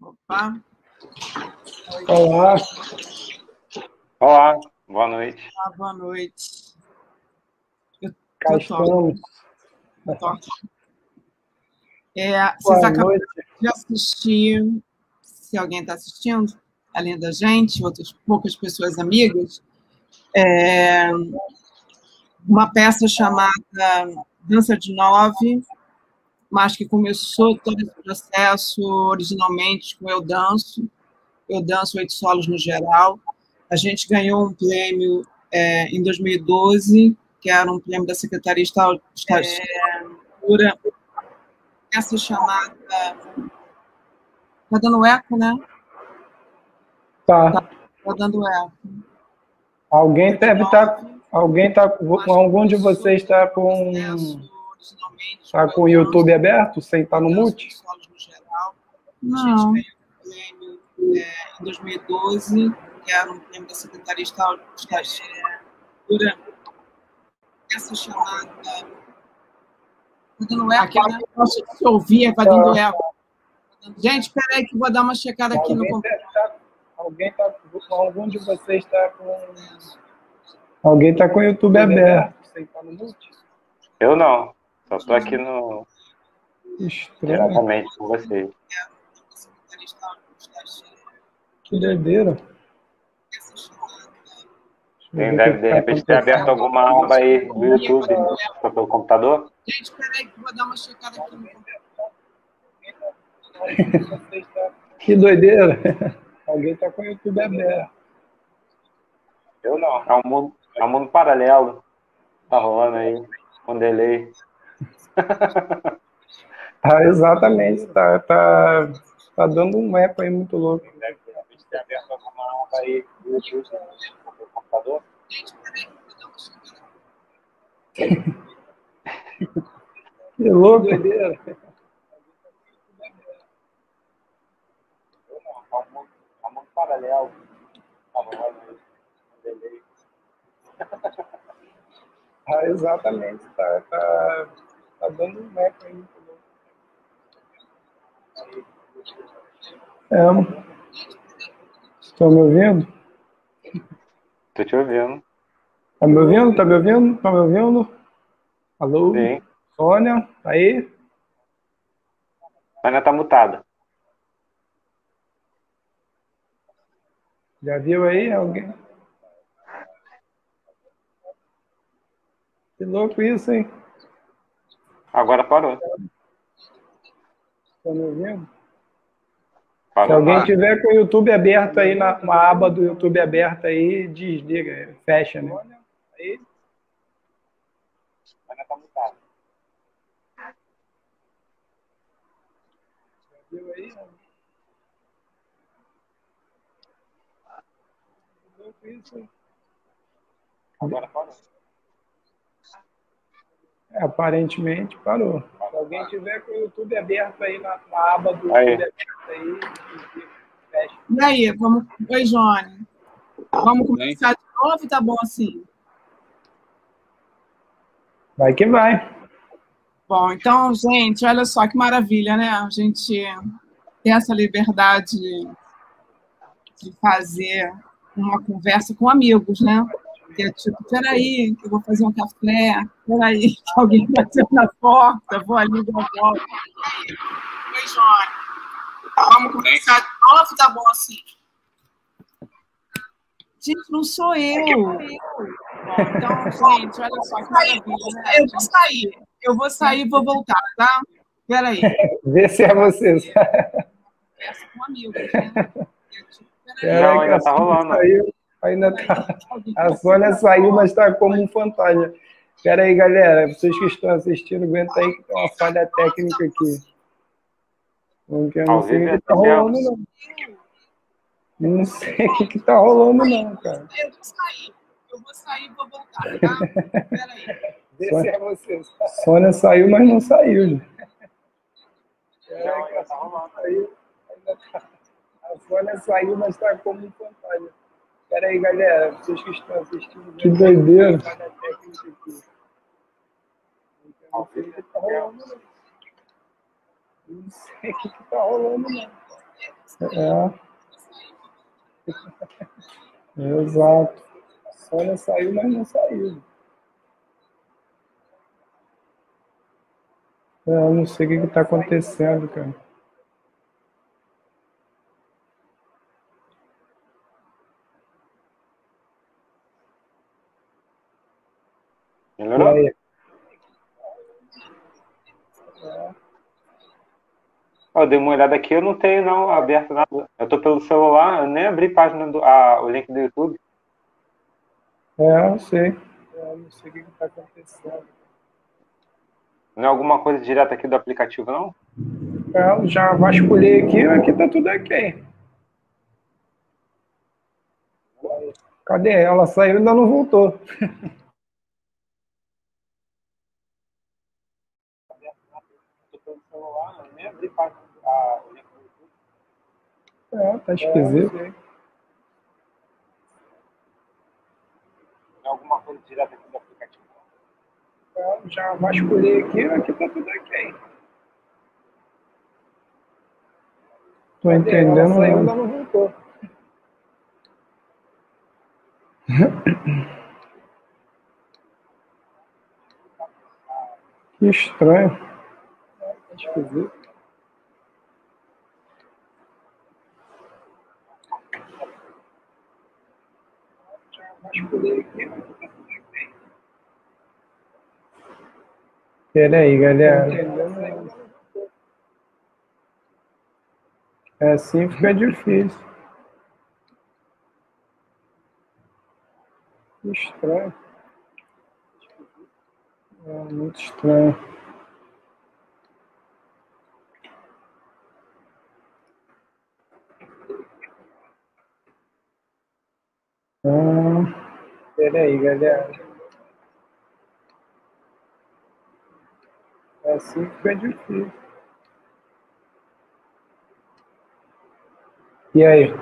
Opa. Olá. Olá, boa noite. Boa noite. Cá estamos. Vocês acabaram de assistir, se alguém está assistindo, além da gente, outras poucas pessoas amigas, uma peça chamada Dança de Nove, mas que começou todo esse processo originalmente com Eu Danço 8 solos no geral. A gente ganhou um prêmio em 2012, que era um prêmio da Secretaria Estadual de Cultura. Essa chamada... Está dando eco, né? Tá. Está dando eco. Alguém deve estar... Algum de vocês está com o YouTube aberto, sem estar no mute? Não. A gente ganhou um prêmio em 2012, que era um prêmio da Secretaria Estadual de Cultura. Essa chamada... Está dando eco, aquela né? Que posso te ouvir, vai dando eco. Gente, espera aí que eu vou dar uma checada aqui no computador. Algum de vocês está com... Alguém está com o YouTube aberto, sem estar no mute? Eu não, só estou aqui no... Estranho. diretamente com vocês. Que doideira. Deve, de repente, ter aberto alguma aba aí do YouTube pelo computador. Gente, espera aí que eu vou dar uma checada aqui no computador. Que doideira. Alguém está com o YouTube aberto. Eu não. É um mundo paralelo. Tá rolando aí. Com delay. Exatamente. Tá dando um eco aí muito louco. Deve, de repente, ter aberto alguma aba aí do YouTube pelo computador. Gente, espera aí que eu vou dar uma checada. Que louco. Doideira. É um mundo paralelo. Tá rolando aí. Com delay. Exatamente. Tá dando um eco aí muito louco. Estão me ouvindo? Tô te ouvindo. Tá me ouvindo? Tá me ouvindo? Tá me ouvindo? Alô? Sim. Sônia? Aí? Sônia tá mutada. Já viu aí alguém? Que louco isso, hein? Agora parou. Tá me ouvindo? Parou. Se alguém tiver com o YouTube aberto aí, uma aba do YouTube aberta aí, desliga, fecha, né? Aí? Sônia tá mutada. Já viu aí? Que louco isso, hein? Agora parou. Aparentemente parou. Se alguém tiver com o YouTube aberto aí, na aba do YouTube aberta aí, fecha. E aí, vamos... Oi, Johnny. Vamos começar de novo? Tá bom assim? Vai que vai. Bom, então, gente, olha só que maravilha, né? A gente ter essa liberdade de fazer uma conversa com amigos, né? Que é tipo, peraí, que eu vou fazer um café, peraí, que alguém bateu na porta, vou ali, vou volta. Oi, Johnny. Vamos começar de novo? Tá bom assim? Gente, não sou eu. Bom, então, gente, olha só que maravilha, né? Eu vou sair e vou voltar, tá? Peraí. Vê se é você. Conversa com amigos, né? Não, ainda tá rolando. Ainda tá. A Sônia saiu, mas está como um fantasma. Espera aí, galera. Vocês que estão assistindo, aguenta aí que tem uma falha técnica aqui. Porque eu não sei o que está rolando, não. Não sei o que está rolando, não, cara. Eu vou sair e vou voltar, tá? Peraí. Vê se é você. Sônia saiu, mas não saiu. Não, ainda tá rolando. A Sônia saiu, mas está como um fantasma. Espera aí, galera. Vocês que estão assistindo. Que doideira. Não sei o que está rolando, não. Não sei o que está rolando, não. É. Exato. A Sônia saiu, mas não saiu. Eu não sei o que está acontecendo, cara. Melhorou? E aí? Eu dei uma olhada aqui, eu não tenho não aberto nada. Eu tô pelo celular, eu nem abri página o link do YouTube. Eu sei. Eu não sei o que está acontecendo. Não é alguma coisa direta aqui do aplicativo, não? Eu já vasculhei aqui tá tudo ok. Cadê? Ela saiu e ainda não voltou. Tá esquisito. Não é alguma coisa direta aqui do aplicativo, não? Eu já vasculhei aqui tá tudo ok. Tô entendendo. Ela saiu e ainda não voltou. Que estranho. Tá esquisito. Peraí, galera. Assim fica difícil. Que estranho. Muito estranho. Peraí, galera. Assim fica difícil. E aí?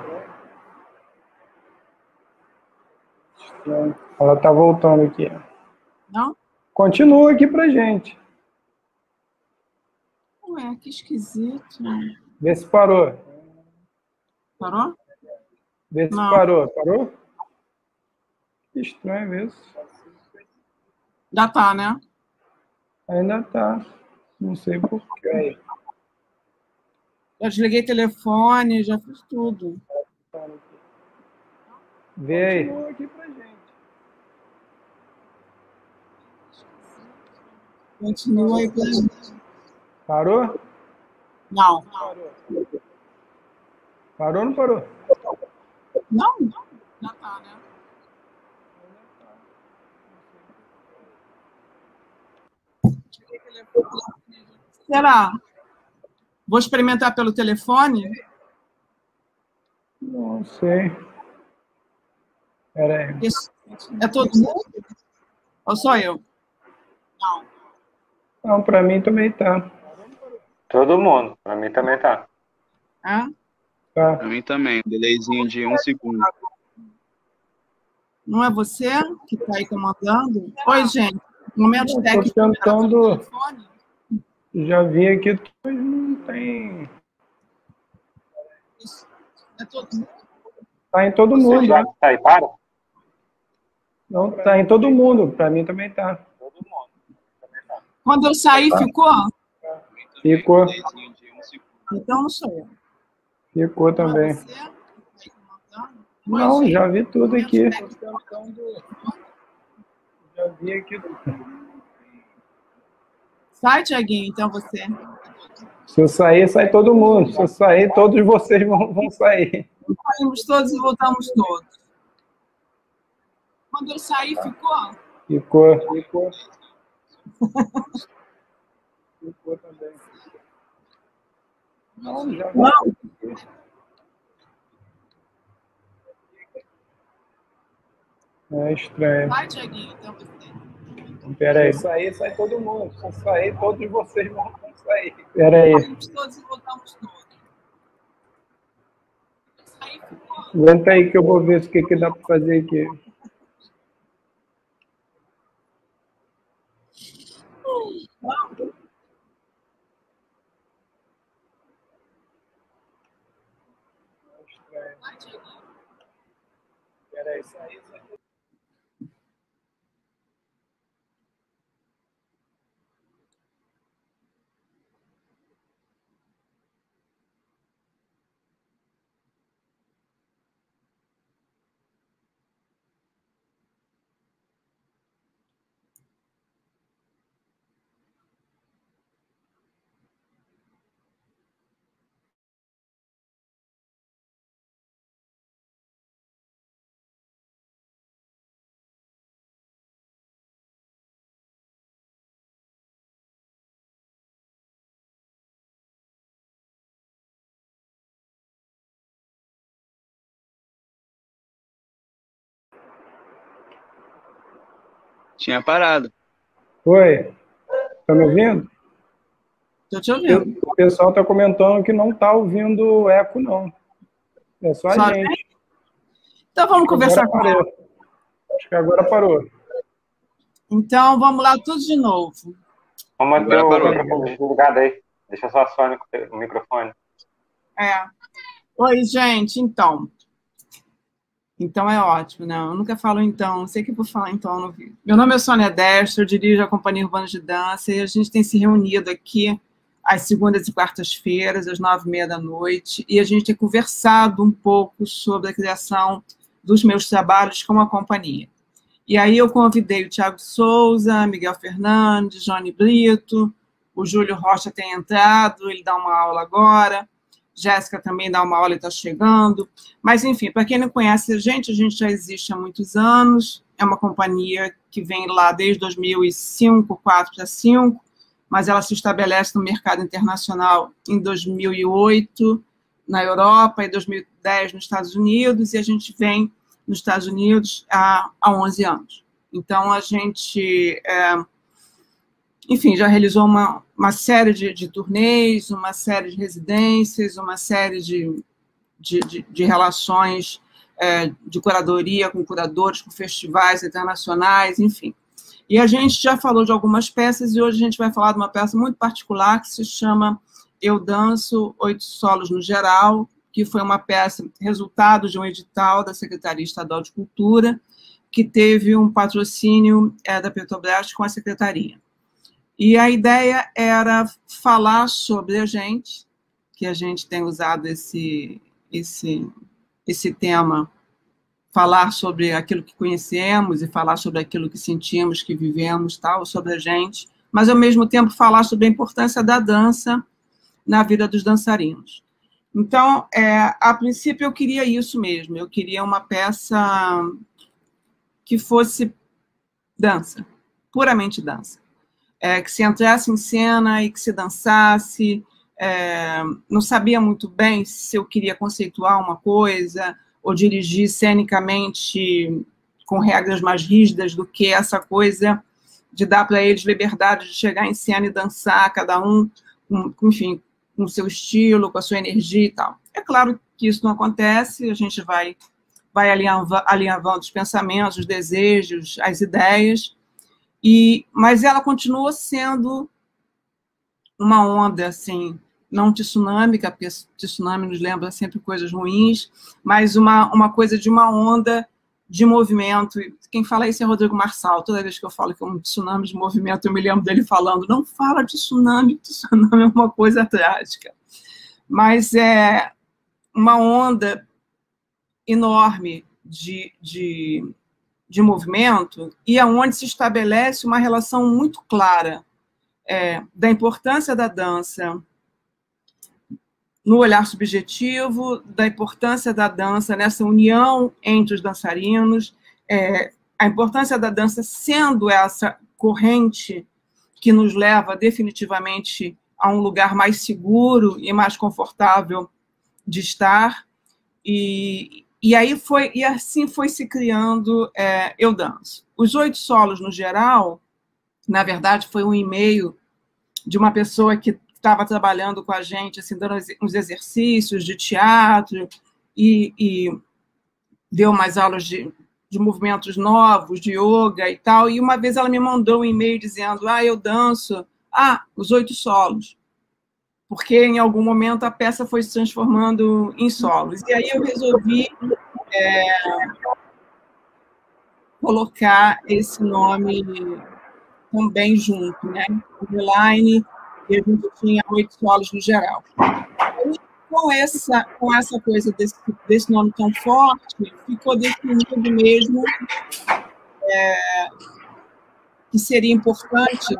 Ela tá voltando aqui. Não? Continua aqui pra gente. Ué, que esquisito. Vê se parou. Parou? Vê se Não. parou. Parou? Que estranho isso. Já tá, né? Ainda tá. Não sei porquê. Já desliguei telefone, já fiz tudo. Vê aí. Continua aqui pra gente. Continua aí pra gente. Parou? Não. Parou ou não parou? Não, já tá, né? Será? Vou experimentar pelo telefone? Não sei. Peraí. É todo mundo? Ou só eu? Não. Não, pra mim também tá. Todo mundo, pra mim também tá. É? Tá. Pra mim também, delayzinho de 1 segundo. Não é você que está aí comandando? Oi, gente. Momento Eu técnico. tô tentando. Já vi aqui, mas não tem. É todo mundo? Tá em todo mundo, Já tá aí, para? Não, tá em todo mundo. Pra mim também tá. Todo mundo. Quando eu saí, ficou? Ficou. Delayzinho de 1 segundo. Então não sou eu. Ficou também. É você que está aí comandando? Não, Oi, já vi tudo momento aqui. técnico. Já vi aqui. Sai, Tiaguinho, então você. Se eu sair, sai todo mundo. Se eu sair, todos vocês vão sair. Saímos todos e voltamos todos. Quando eu saí, ficou? Ficou. Ficou também. Não, já vi. Não. É estranho. Sai, Tiaguinho, então você. Peraí. Se eu sair, sai todo mundo. Se eu sair, todos vocês vão sair. Peraí. Saímos todos e voltamos todos. Saí, ficou? Aguenta aí que eu vou ver o que dá para fazer aqui. Peraí, sai. Tinha parado. Oi, tá me ouvindo? Estou te ouvindo. O pessoal está comentando que não está ouvindo eco, não. É só a gente. Então vamos conversar com ela. Acho que agora parou. Então vamos lá tudo de novo. Vamos manter o microfone desligado aí. Deixa só a Sônia com o microfone. Oi, gente, então. Então é ótimo, né? Eu nunca falo então, não sei o que vou falar então no vídeo. Meu nome é Sônia Destro, eu dirijo a Companhia Urbana de Dança e a gente tem se reunido aqui às segundas e quartas-feiras, às 9h30 da noite, e a gente tem conversado um pouco sobre a criação dos meus trabalhos com a companhia. E aí eu convidei o Thiago Souza, Miguel Fernandes, Johnny Brito, o Júlio Rocha tem entrado, ele dá uma aula agora, Jéssica também dá uma aula e está chegando. Mas, enfim, para quem não conhece a gente já existe há muitos anos, é uma companhia que vem lá desde 2005, 4 para 5, mas ela se estabelece no mercado internacional em 2008, na Europa, e 2010 nos Estados Unidos, e a gente vem nos Estados Unidos há 11 anos. Então, a gente... enfim, já realizou uma série de turnês, uma série de residências, uma série de relações de curadoria com curadores, com festivais internacionais, enfim. E a gente já falou de algumas peças, e hoje a gente vai falar de uma peça muito particular que se chama Eu Danço, 8 Solos no Geral, que foi uma peça resultado de um edital da Secretaria Estadual de Cultura, que teve um patrocínio da Petrobras com a Secretaria. E a ideia era falar sobre a gente, que a gente tem usado esse tema, falar sobre aquilo que conhecemos e falar sobre aquilo que sentimos, que vivemos, tal, sobre a gente, mas, ao mesmo tempo, falar sobre a importância da dança na vida dos dançarinos. Então, a princípio, eu queria isso mesmo, eu queria uma peça que fosse dança, puramente dança. Que se entrasse em cena e que se dançasse, não sabia muito bem se eu queria conceituar uma coisa ou dirigir cenicamente com regras mais rígidas do que essa coisa de dar para eles liberdade de chegar em cena e dançar, cada um, enfim, com o seu estilo, com a sua energia e tal. É claro que isso não acontece, a gente vai alinhavando os pensamentos, os desejos, as ideias, mas ela continua sendo uma onda, assim, não tsunâmica, porque tsunami nos lembra sempre coisas ruins, mas uma coisa de uma onda de movimento. Quem fala isso é Rodrigo Marçal. Toda vez que eu falo que é um tsunami de movimento, eu me lembro dele falando, não fala de tsunami, tsunami é uma coisa trágica. Mas é uma onda enorme de movimento, e aonde se estabelece uma relação muito clara da importância da dança no olhar subjetivo, da importância da dança nessa união entre os dançarinos, a importância da dança sendo essa corrente que nos leva definitivamente a um lugar mais seguro e mais confortável de estar, e assim foi se criando Eu Danço. Os 8 solos, no geral, na verdade, foi um e-mail de uma pessoa que estava trabalhando com a gente, assim, dando uns exercícios de teatro e deu umas aulas de movimentos novos, de yoga e tal, e uma vez ela me mandou um e-mail dizendo, eu danço, os 8 solos, porque em algum momento a peça foi se transformando em solos. E aí eu resolvi colocar esse nome também junto, né? Underline, e a gente tinha 8 solos no geral. E com essa coisa desse nome tão forte, ficou definido mesmo que seria importante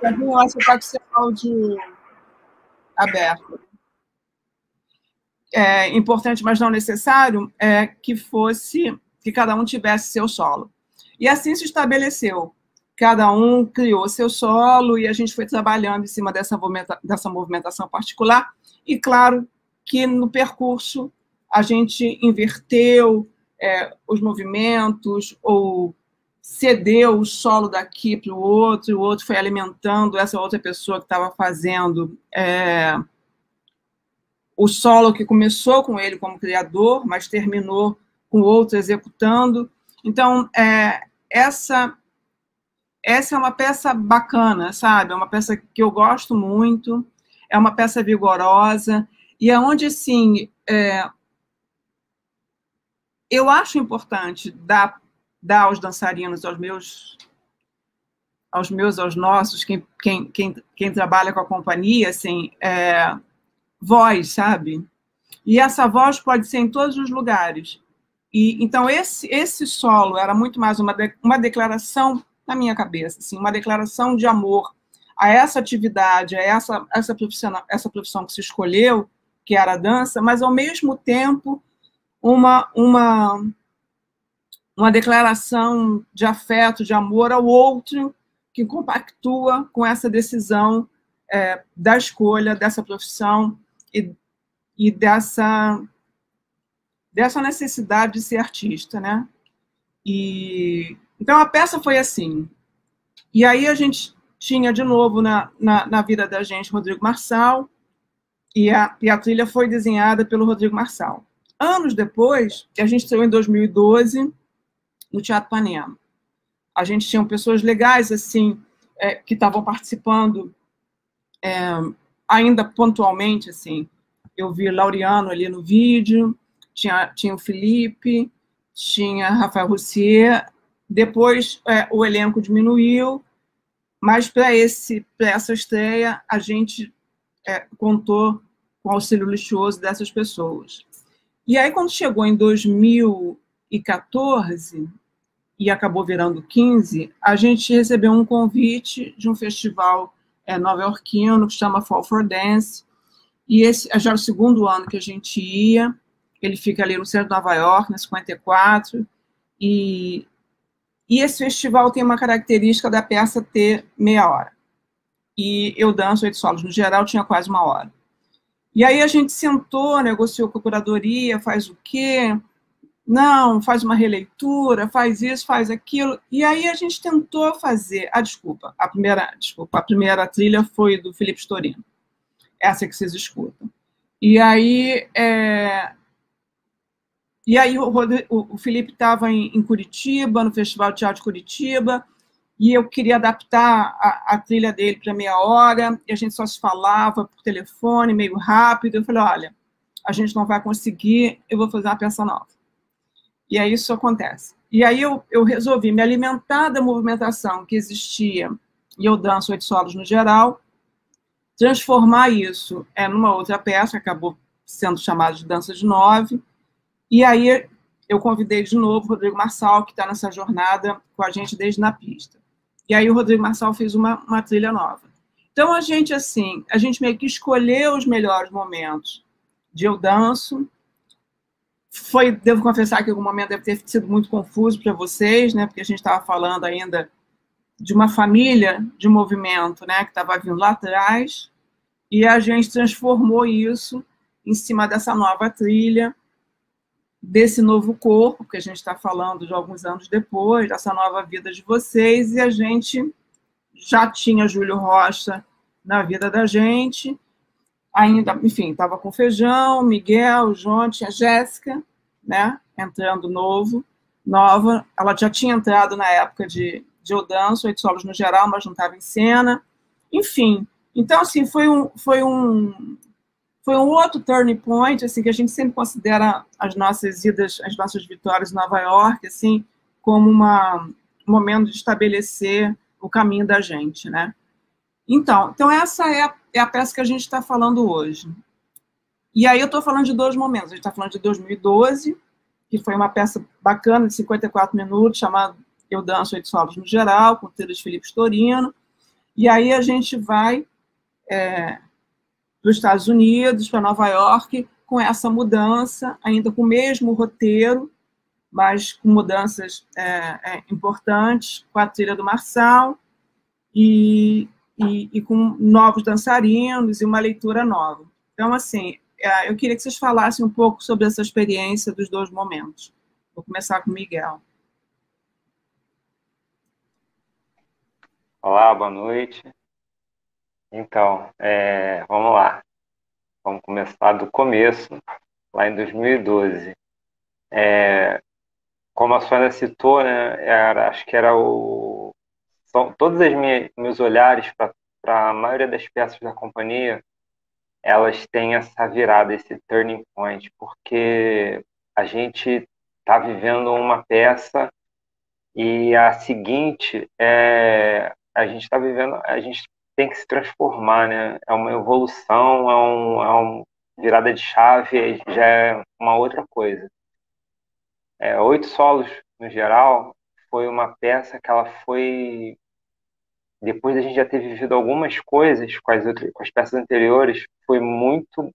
você está com seu áudio aberto. Importante, mas não necessário, que cada um tivesse seu solo. E assim se estabeleceu. Cada um criou seu solo e a gente foi trabalhando em cima dessa movimentação particular. E, claro, que no percurso a gente inverteu os movimentos ou cedeu o solo daqui para o outro foi alimentando essa outra pessoa que estava fazendo o solo que começou com ele como criador, mas terminou com o outro executando. Então, essa é uma peça bacana, sabe? É uma peça que eu gosto muito, é uma peça vigorosa, e é onde, assim, eu acho importante dar aos dançarinos, aos nossos, quem trabalha com a companhia, assim, voz, sabe? E essa voz pode ser em todos os lugares. E então esse solo era muito mais uma declaração na minha cabeça, assim, uma declaração de amor a essa atividade, a essa profissão que se escolheu, que era a dança, mas ao mesmo tempo uma declaração de afeto, de amor ao outro, que compactua com essa decisão da escolha dessa profissão e dessa necessidade de ser artista, né? Então, a peça foi assim. E aí a gente tinha, de novo, na vida da gente, Rodrigo Marçal, e a trilha foi desenhada pelo Rodrigo Marçal. Anos depois, a gente estreou em 2012, no Teatro Ipanema. A gente tinha pessoas legais, assim, que estavam participando ainda pontualmente, assim. Eu vi Laureano ali no vídeo, tinha o Felipe, tinha Rafael Roussier. Depois o elenco diminuiu, mas para essa estreia a gente contou com o auxílio luxuoso dessas pessoas. E aí, quando chegou em 2014, e acabou virando 15, a gente recebeu um convite de um festival nova-iorquino que chama Fall for Dance, e esse já é o segundo ano que a gente ia. Ele fica ali no centro de Nova York, na 54, e esse festival tem uma característica da peça ter meia hora. E eu danço 8 solos no geral, tinha quase uma hora. E aí a gente sentou, negociou com a curadoria, faz o quê? Não, faz uma releitura, faz isso, faz aquilo. E aí a gente tentou fazer... A primeira trilha foi do Felipe Storino. Essa que vocês escutam. E aí o Felipe estava em Curitiba, no Festival de Teatro de Curitiba, e eu queria adaptar a trilha dele para meia hora, e a gente só se falava por telefone, meio rápido. Eu falei, olha, a gente não vai conseguir, eu vou fazer uma peça nova. E aí isso acontece. E aí eu resolvi me alimentar da movimentação que existia, e eu danço 8 solos no geral, transformar isso numa outra peça, que acabou sendo chamada de Dança de 9, e aí eu convidei de novo o Rodrigo Marçal, que está nessa jornada com a gente desde na pista. E aí o Rodrigo Marçal fez uma trilha nova. Então, a gente meio que escolheu os melhores momentos de Eu Danço. Devo confessar que em algum momento deve ter sido muito confuso para vocês, né? Porque a gente estava falando ainda de uma família de movimento, né? Que estava vindo lá atrás, e a gente transformou isso em cima dessa nova trilha, desse novo corpo, que a gente está falando de alguns anos depois, dessa nova vida de vocês, e a gente já tinha Júlio Rocha na vida da gente, ainda, enfim, estava com Feijão, Miguel, João, tinha Jéssica, né, entrando nova, ela já tinha entrado na época de de Eu Danço, Oito Solos no geral, mas não estava em cena. Enfim, então, assim, foi um outro turning point, assim, que a gente sempre considera as nossas idas, as nossas vitórias em Nova York, assim, como um momento de estabelecer o caminho da gente, né? Então essa é a peça que a gente está falando hoje. E aí eu estou falando de dois momentos. A gente está falando de 2012, que foi uma peça bacana, de 54 minutos, chamada Eu Danço, Oito Solos no geral, com trilha de Felipe Storino. E aí a gente vai para os Estados Unidos, para Nova York, com essa mudança, ainda com o mesmo roteiro, mas com mudanças importantes, com a trilha do Marçal, e com novos dançarinos e uma leitura nova. Então, assim, eu queria que vocês falassem um pouco sobre essa experiência dos dois momentos. Vou começar com o Miguel. Olá, boa noite. Então, vamos lá. Vamos começar do começo, lá em 2012. Como a Sônia citou, né, acho que era todos os meus olhares para a maioria das peças da companhia, elas têm essa virada, esse turning point, porque a gente está vivendo uma peça e a seguinte, a gente está vivendo, a gente tem que se transformar, né? É uma evolução, uma virada de chave, já é uma outra coisa. Oito Solos, no geral, foi uma peça que ela foi, depois da gente já ter vivido algumas coisas com as peças anteriores, foi muito,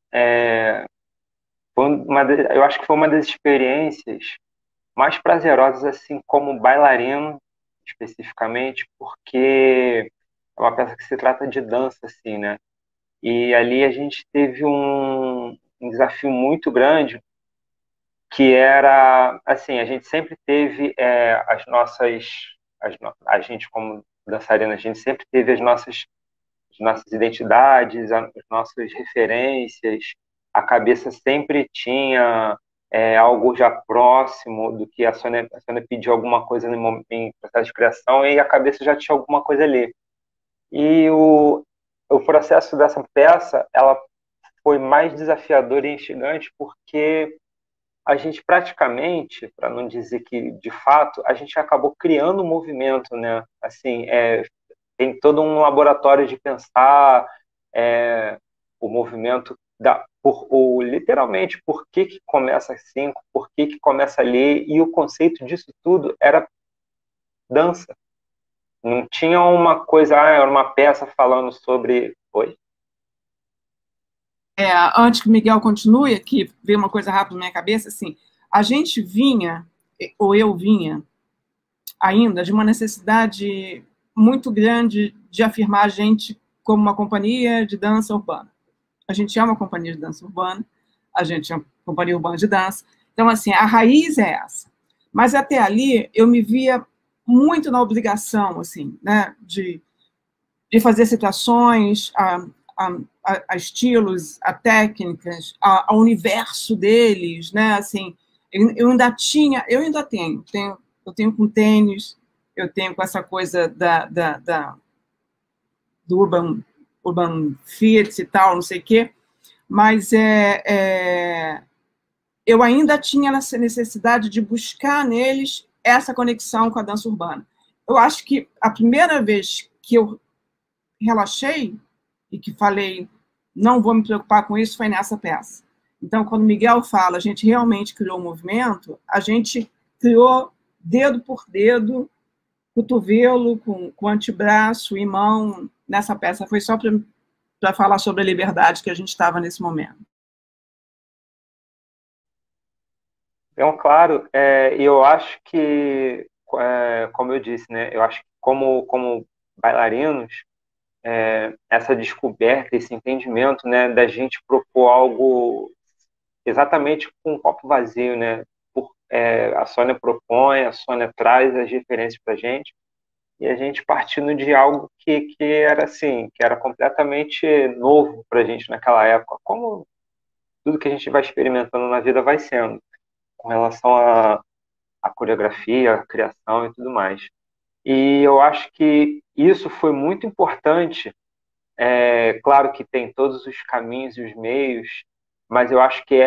eu acho que foi uma das experiências mais prazerosas, assim, como bailarino, especificamente, porque é uma peça que se trata de dança, assim, né? E ali a gente teve um desafio muito grande, que era, assim, a gente sempre teve a gente como dançarina, a gente sempre teve as nossas identidades, as nossas referências, a cabeça sempre tinha algo já próximo do que a Sônia pediu alguma coisa em processo de criação e a cabeça já tinha alguma coisa ali. E o processo dessa peça, ela foi mais desafiador e instigante porque a gente praticamente, para não dizer que de fato, a gente acabou criando um movimento, né? Assim, tem todo um laboratório de pensar o movimento literalmente por que começa assim, por que começa ali, e o conceito disso tudo era dança. Não tinha uma coisa, era uma peça falando sobre. Oi? Antes que o Miguel continue, aqui veio uma coisa rápida na minha cabeça, assim, a gente vinha, ou eu vinha, ainda de uma necessidade muito grande de afirmar a gente como uma companhia de dança urbana. A gente é uma companhia de dança urbana, a gente é uma companhia urbana de dança. Então, assim, a raiz é essa. Mas até ali eu me via muito na obrigação, assim, né, de fazer situações, a estilos, a técnicas, ao universo deles, né, assim, eu ainda tenho com tênis, eu tenho com essa coisa do urban fit e tal, não sei o quê, mas eu ainda tinha essa necessidade de buscar neles essa conexão com a dança urbana. Eu acho que a primeira vez que eu relaxei e que falei, não vou me preocupar com isso, foi nessa peça. Então, quando Miguel fala, a gente realmente criou um movimento, a gente criou dedo por dedo, cotovelo com antebraço e mão nessa peça. Foi só para falar sobre a liberdade que a gente estava nesse momento. Então, claro, e eu acho que, como eu disse, né, eu acho que como bailarinos, essa descoberta, esse entendimento, né, da gente propor algo exatamente com um copo vazio, né? A Sônia propõe, a Sônia traz as referências para a gente, e a gente partindo de algo que era assim, que era completamente novo para a gente naquela época, como tudo que a gente vai experimentando na vida vai sendo, com relação à coreografia, à criação e tudo mais. E eu acho que isso foi muito importante. Claro que tem todos os caminhos e os meios, mas eu acho que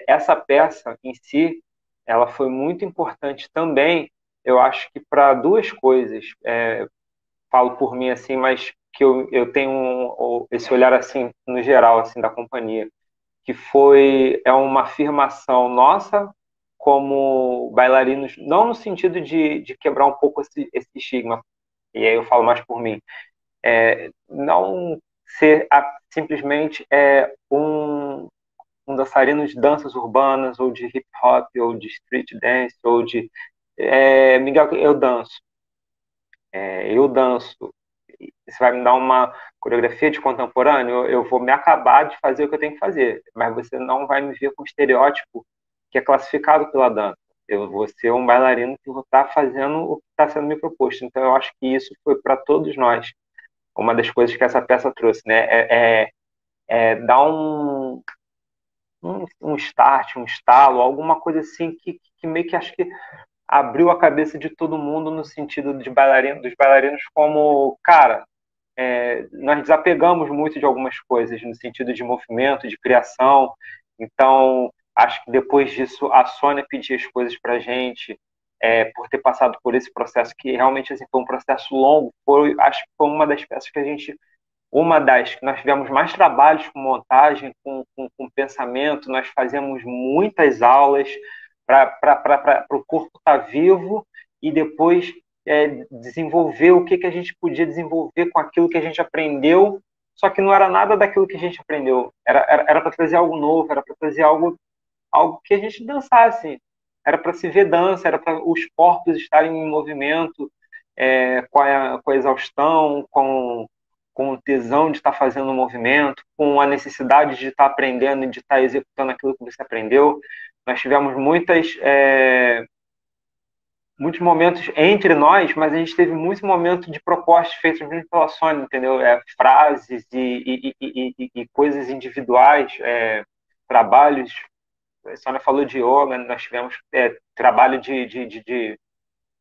essa peça em si, ela foi muito importante também, eu acho que para duas coisas. Falo por mim assim, mas que eu tenho esse olhar assim no geral assim da companhia, que é uma afirmação nossa como bailarinos, não no sentido de quebrar um pouco esse estigma, e aí eu falo mais por mim, não ser simplesmente um dançarino de danças urbanas, ou de hip hop, ou de street dance, ou de Miguel, eu danço. Você vai me dar uma coreografia de contemporâneo, eu vou me acabar de fazer o que eu tenho que fazer, mas você não vai me ver com o estereótipo que é classificado pela dança. Eu vou ser um bailarino que vou estar fazendo o que está sendo me proposto. Então, eu acho que isso foi para todos nós uma das coisas que essa peça trouxe, né? Dar um start, um estalo, alguma coisa assim que meio que acho que abriu a cabeça de todo mundo no sentido dos bailarinos como, cara, nós desapegamos muito de algumas coisas no sentido de movimento, de criação. Então, acho que depois disso a Sônia pedia as coisas para a gente, por ter passado por esse processo que realmente assim, foi um processo longo. Acho que foi uma das peças uma das que nós tivemos mais trabalhos com montagem, com pensamento. Nós fazemos muitas aulas para o corpo estar vivo e depois desenvolver o que a gente podia desenvolver com aquilo que a gente aprendeu, só que não era nada daquilo que a gente aprendeu. Era para trazer algo novo, era para trazer algo que a gente dançasse. Era para se ver dança, era para os corpos estarem em movimento, com a exaustão, com o tesão de estar fazendo o movimento, com a necessidade de estar aprendendo e de estar executando aquilo que você aprendeu. Nós tivemos muitos momentos entre nós, mas a gente teve muitos momentos de propostas feitas pela Sônia, entendeu? Frases e coisas individuais, trabalhos. A Sônia falou de yoga, nós tivemos trabalho de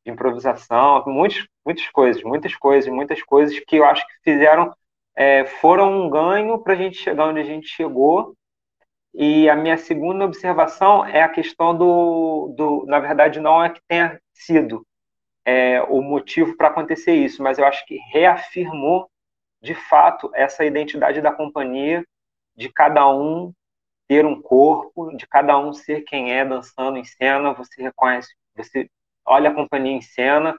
improvisação, muitas coisas que eu acho que foram um ganho para a gente chegar onde a gente chegou. E a minha segunda observação é a questão na verdade, não é que tenha sido o motivo para acontecer isso, mas eu acho que reafirmou, de fato, essa identidade da companhia, de cada um ter um corpo, de cada um ser quem é dançando em cena. Você reconhece, você olha a companhia em cena,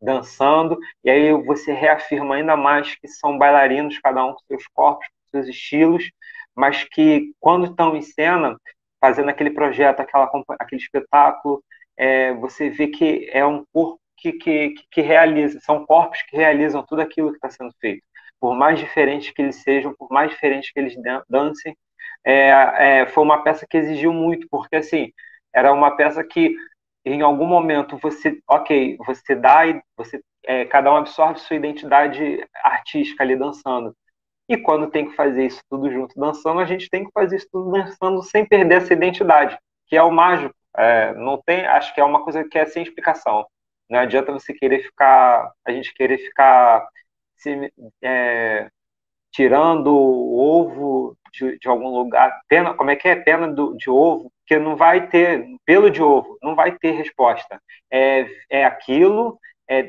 dançando, e aí você reafirma ainda mais que são bailarinos, cada um com seus corpos, com seus estilos, mas que quando estão em cena, fazendo aquele projeto, aquele espetáculo, você vê que é um corpo que realiza, são corpos que realizam tudo aquilo que está sendo feito. Por mais diferentes que eles sejam, por mais diferentes que eles dancem, foi uma peça que exigiu muito, porque assim, era uma peça que em algum momento você dá e cada um absorve sua identidade artística ali dançando. E quando tem que fazer isso tudo junto dançando, a gente tem que fazer isso tudo dançando sem perder essa identidade, que é o mágico. Não tem, acho que é uma coisa que é sem explicação. Não adianta a gente querer ficar tirando o ovo de algum lugar, como é que é? Pena de ovo, que não vai ter, pelo de ovo, não vai ter resposta. É aquilo,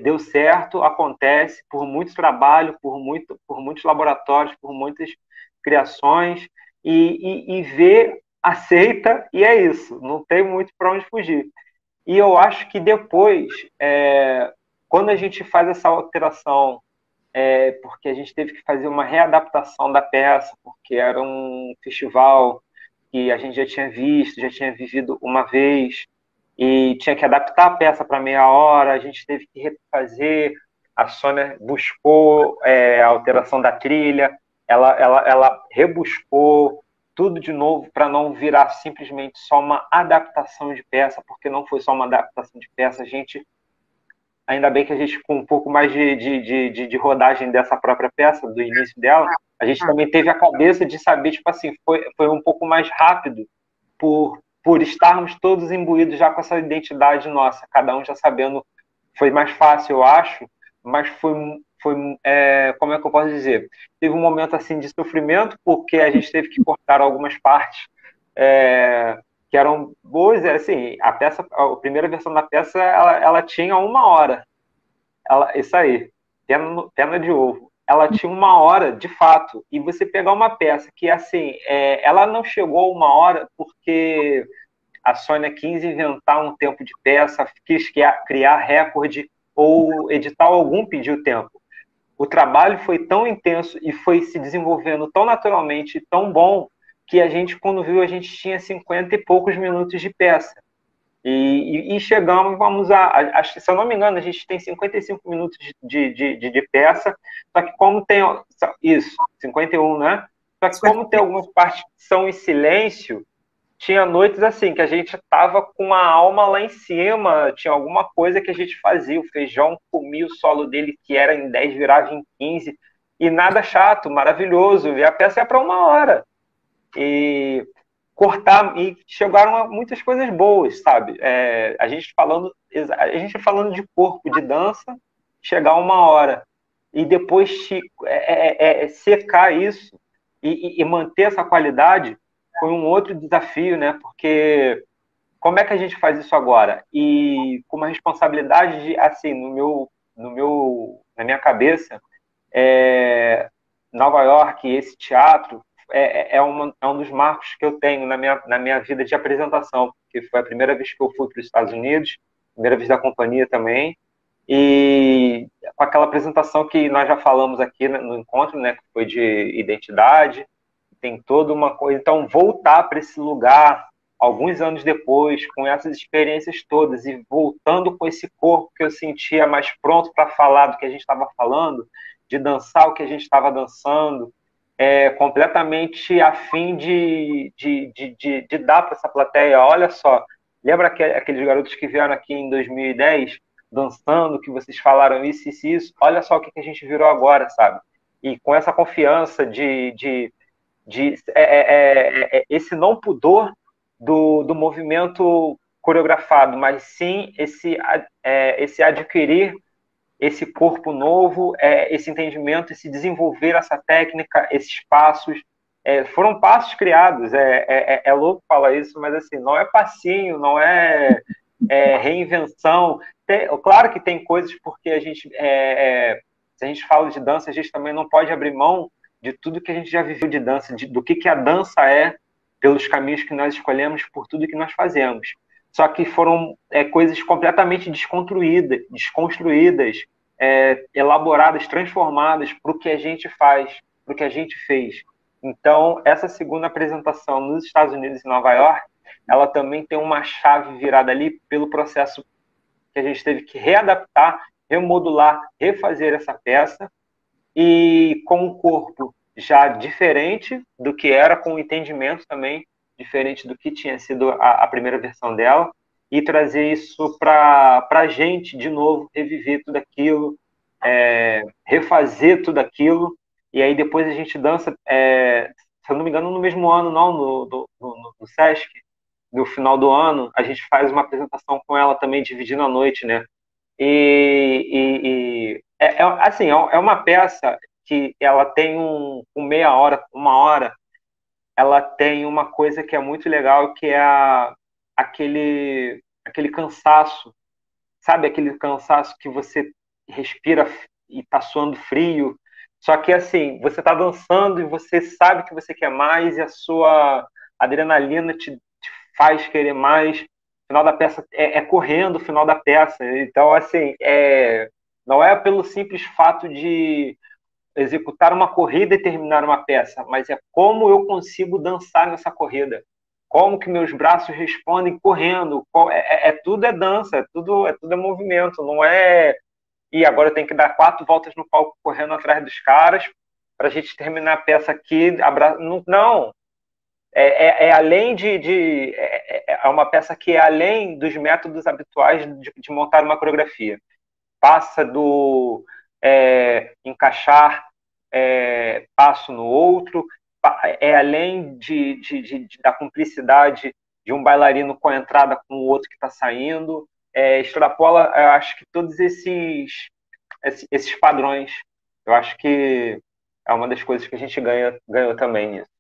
deu certo, acontece por muito trabalho, por muitos laboratórios, por muitas criações, e vê, aceita, e é isso, não tem muito para onde fugir. E eu acho que depois, quando a gente faz essa alteração, porque a gente teve que fazer uma readaptação da peça, porque era um festival que a gente já tinha visto, já tinha vivido uma vez, e tinha que adaptar a peça para meia hora, a gente teve que refazer, a Sônia buscou a alteração da trilha, ela rebuscou tudo de novo para não virar simplesmente só uma adaptação de peça, porque não foi só uma adaptação de peça, ainda bem que a gente, com um pouco mais de rodagem dessa própria peça, do início dela, a gente também teve a cabeça de saber, tipo assim, foi um pouco mais rápido por estarmos todos imbuídos já com essa identidade nossa, cada um já sabendo foi mais fácil, eu acho, mas como é que eu posso dizer? Teve um momento assim de sofrimento, porque a gente teve que cortar algumas partes que eram boas, assim, a primeira versão da peça, ela tinha 1 hora, isso aí, pena de ovo. Ela tinha 1 hora, de fato, e você pegar uma peça que, assim, ela não chegou a 1 hora porque a Sônia quis inventar um tempo de peça, quis criar recorde, ou edital algum pediu tempo. O trabalho foi tão intenso e foi se desenvolvendo tão naturalmente, tão bom, que a gente, quando viu, a gente tinha 50 e poucos minutos de peça. E chegamos, se eu não me engano, a gente tem 55 minutos de peça, só que como tem, isso, 51, né? Só que como tem algumas partes que são em silêncio, tinha noites assim, que a gente tava com a alma lá em cima, tinha alguma coisa que a gente fazia, o feijão comia o solo dele, que era em 10, virava em 15, e nada chato, maravilhoso, e a peça é para 1 hora. E chegaram a muitas coisas boas, sabe? A gente falando de corpo, de dança, chegar a 1 hora, e depois secar isso, e manter essa qualidade, foi um outro desafio, né? Porque como é que a gente faz isso agora? E com uma responsabilidade assim, na minha cabeça, Nova York, esse teatro, é um dos marcos que eu tenho na minha vida de apresentação, porque foi a primeira vez que eu fui para os Estados Unidos, primeira vez da companhia também, e com aquela apresentação que nós já falamos aqui no encontro, né, que foi de identidade, tem toda uma coisa. Então, voltar para esse lugar, alguns anos depois, com essas experiências todas, e voltando com esse corpo que eu sentia mais pronto para falar do que a gente estava falando, de dançar o que a gente estava dançando, completamente a fim de dar para essa plateia, olha só, lembra aqueles garotos que vieram aqui em 2010, dançando, que vocês falaram isso, isso, isso, olha só o que a gente virou agora, sabe? E com essa confiança esse não pudor do movimento coreografado, mas sim esse adquirir esse corpo novo, esse entendimento, esse desenvolver essa técnica, esses passos. Foram passos criados, é louco falar isso, mas assim, não é passinho, não é, reinvenção. Claro que tem coisas, porque se a gente fala de dança, a gente também não pode abrir mão de tudo que a gente já viveu de dança, do que a dança é, pelos caminhos que nós escolhemos, por tudo que nós fazemos. Só que foram coisas completamente desconstruídas, elaboradas, transformadas para o que a gente faz, para o que a gente fez. Então, essa segunda apresentação nos Estados Unidos e Nova York, ela também tem uma chave virada ali pelo processo que a gente teve que readaptar, remodular, refazer essa peça, e com um corpo já diferente do que era, com um entendimento também diferente do que tinha sido a primeira versão dela, e trazer isso para a gente, de novo, reviver tudo aquilo, refazer tudo aquilo, e aí depois a gente dança, se eu não me engano, no mesmo ano, não, no Sesc, no final do ano, a gente faz uma apresentação com ela também, dividindo a noite, né? Assim, é uma peça que ela tem com meia hora, 1 hora, ela tem uma coisa que é muito legal, que é aquele cansaço, sabe? Aquele cansaço que você respira e tá suando frio, só que assim, você tá dançando e você sabe que você quer mais, e a sua adrenalina te faz querer mais. O final da peça correndo, o final da peça. Então, assim, não é pelo simples fato de executar uma corrida e terminar uma peça, mas é como eu consigo dançar nessa corrida, como que meus braços respondem correndo. Tudo é dança, tudo é movimento, não é. E agora eu tenho que dar 4 voltas no palco correndo atrás dos caras para a gente terminar a peça aqui. Não. Além é uma peça que é além dos métodos habituais de montar uma coreografia. Passa do encaixar passo no outro, além da cumplicidade de um bailarino com a entrada com o outro que está saindo, extrapola, eu acho que todos esses padrões. Eu acho que é uma das coisas que a gente ganhou também nisso.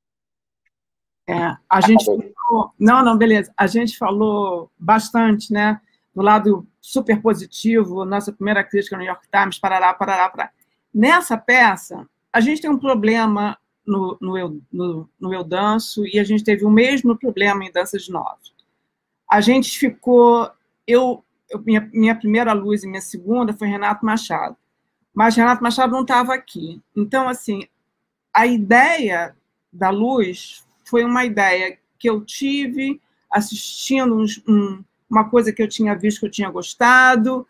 A gente falou... Não, beleza. A gente falou bastante, né? Do lado super positivo, nossa primeira crítica no New York Times, parará. Nessa peça, a gente tem um problema no Eu Danço, e a gente teve o mesmo problema em Dança de Nove. A gente ficou... minha primeira luz e minha segunda foi Renato Machado. Mas Renato Machado não estava aqui. Então, assim, a ideia da luz foi uma ideia que eu tive assistindo uma coisa que eu tinha visto, que eu tinha gostado,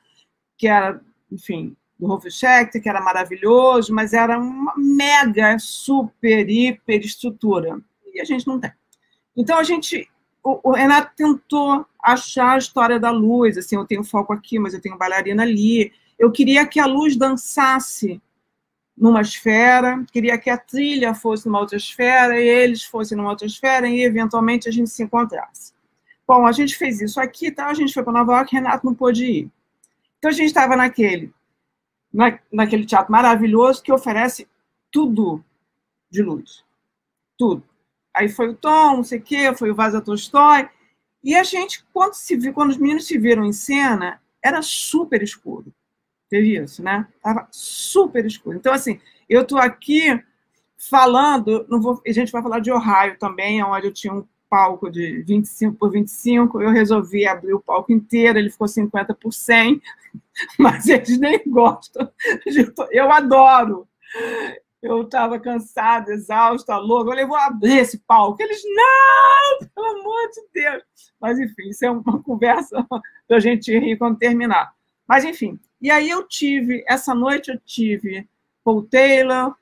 que era, enfim, do Rolf Schechter, que era maravilhoso, mas era uma mega, super, hiper estrutura. E a gente não tem. Então, o Renato tentou achar a história da luz, assim, eu tenho foco aqui, mas eu tenho bailarina ali. Eu queria que a luz dançasse numa esfera, queria que a trilha fosse numa outra esfera, e eles fossem numa outra esfera, e eventualmente a gente se encontrasse. Bom, a gente fez isso aqui, tá? A gente foi para Nova York, Renato não pôde ir. Então a gente estava naquele teatro maravilhoso que oferece tudo de luz. Tudo. Aí foi o Tom, não sei o quê, foi o Vaza Tolstói, e a gente, quando os meninos se viram em cena, era super escuro. Teve isso, né? Estava super escuro. Então, assim, eu estou aqui falando, a gente vai falar de Ohio também, onde eu tinha um palco de 25 por 25, eu resolvi abrir o palco inteiro, ele ficou 50 por 100, mas eles nem gostam. Eu adoro. Eu estava cansada, exausta, louca, eu falei, vou abrir esse palco. Eles, não, pelo amor de Deus. Mas, enfim, isso é uma conversa para a gente rir quando terminar. Mas, enfim, e aí essa noite eu tive Paul Taylor,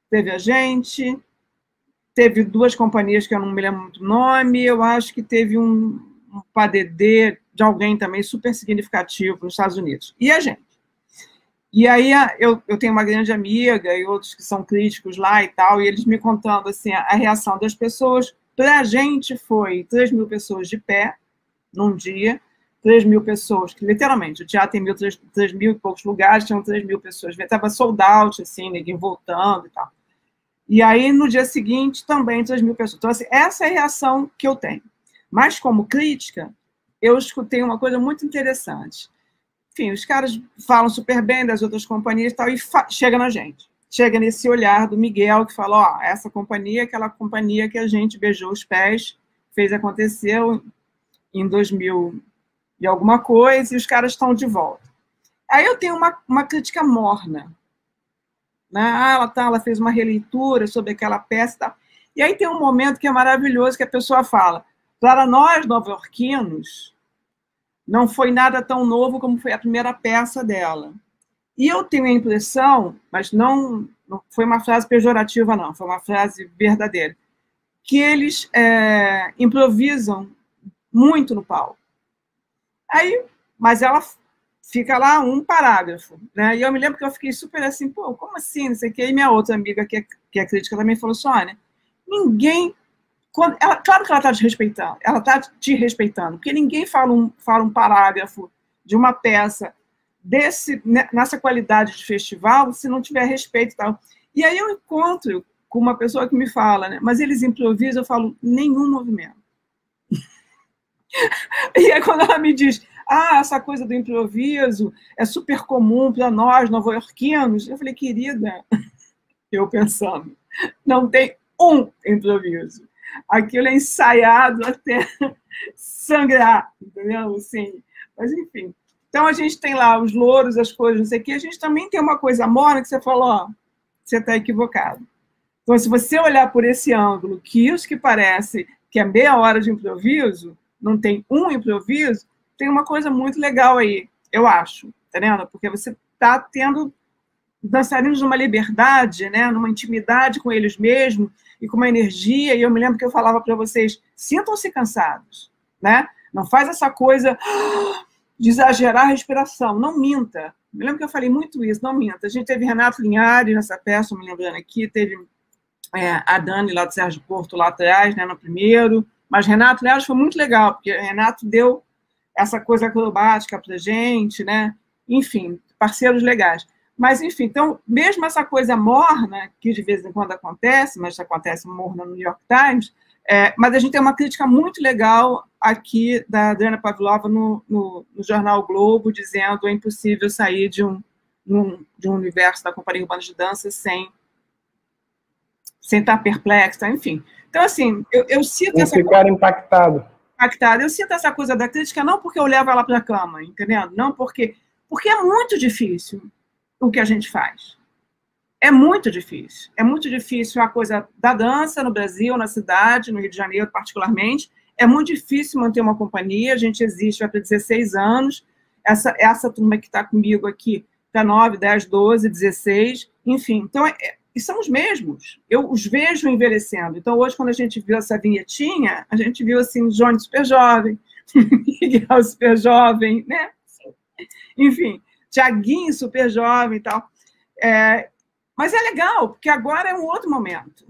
teve a gente, teve duas companhias que eu não me lembro muito o nome, eu acho que teve um padedê de alguém também super significativo nos Estados Unidos. E a gente. E aí eu tenho uma grande amiga e outros que são críticos lá e tal, e eles me contando assim, a reação das pessoas. Para a gente foi 3 mil pessoas de pé num dia, 3 mil pessoas, que literalmente, o teatro tem 3 mil e poucos lugares, tinham 3 mil pessoas, estava sold out, assim, ninguém voltando e tal. E aí, no dia seguinte, também 3 mil pessoas. Então, assim, essa é a reação que eu tenho. Mas, como crítica, eu escutei uma coisa muito interessante. Enfim, os caras falam super bem das outras companhias e tal, e chega na gente. Chega nesse olhar do Miguel, que fala, ó, essa companhia é aquela companhia que a gente beijou os pés, fez acontecer em 2000 e alguma coisa, e os caras estão de volta. Aí eu tenho uma crítica morna. Né? Ela fez uma releitura sobre aquela peça e tal. E aí tem um momento que é maravilhoso, que a pessoa fala, para nós, nova-iorquinos, não foi nada tão novo como foi a primeira peça dela. E eu tenho a impressão, mas não foi uma frase pejorativa, não, foi uma frase verdadeira, que eles improvisam muito no palco. Mas ela fica lá um parágrafo, né? E eu me lembro que eu fiquei super assim, pô, como assim? Não sei o quê. E minha outra amiga, que é crítica, também falou, Sônia, ninguém... claro que ela está te respeitando, porque ninguém fala um parágrafo de uma peça nessa qualidade de festival se não tiver respeito e tal. E aí eu encontro com uma pessoa que me fala, né? Mas eles improvisam, eu falo, nenhum movimento. E aí quando ela me diz, essa coisa do improviso é super comum para nós, nova-iorquinos, eu falei, querida, eu pensando, não tem um improviso. Aquilo é ensaiado até sangrar, entendeu? Assim, mas, enfim. Então, a gente tem lá os louros, as coisas, não sei o quê. A gente também tem uma coisa morna que você falou, ó, você está equivocado. Então, se você olhar por esse ângulo, que isso que parece que é meia hora de improviso, não tem um improviso, tem uma coisa muito legal aí, eu acho, tá vendo? Porque você está tendo dançarinos numa liberdade, né, numa intimidade com eles mesmos e com uma energia, e eu me lembro que eu falava para vocês, sintam-se cansados, né? Não faz essa coisa de exagerar a respiração, não minta. Me lembro que eu falei muito isso, não minta. A gente teve Renato Linhares nessa peça, me lembrando aqui, teve a Dani lá do Sérgio Porto lá atrás, né, no primeiro, mas Renato Linhares foi muito legal, porque Renato deu essa coisa acrobática para a gente, né? Enfim, parceiros legais. Mas, enfim, então, mesmo essa coisa morna, que de vez em quando acontece, mas acontece morna no New York Times, mas a gente tem uma crítica muito legal aqui da Adriana Pavlova no jornal o Globo, dizendo que é impossível sair de um universo da Companhia Urbana de Dança sem estar perplexa, enfim. Então, assim, eu sinto essa coisa... ficar impactado. Eu sinto essa coisa da crítica não porque eu levo ela para a cama, entendendo? Não porque é muito difícil o que a gente faz. É muito difícil. É muito difícil a coisa da dança no Brasil, na cidade, no Rio de Janeiro particularmente. É muito difícil manter uma companhia. A gente existe há 16 anos. Essa turma que está comigo aqui está 9, 10, 12, 16. Enfim, então, e são os mesmos. Eu os vejo envelhecendo. Então, hoje, quando a gente viu essa vinhetinha, a gente viu, assim, Johnny super jovem, Miguel super jovem, né? Enfim, Tiaguinho super jovem e tal. Mas é legal, porque agora é um outro momento.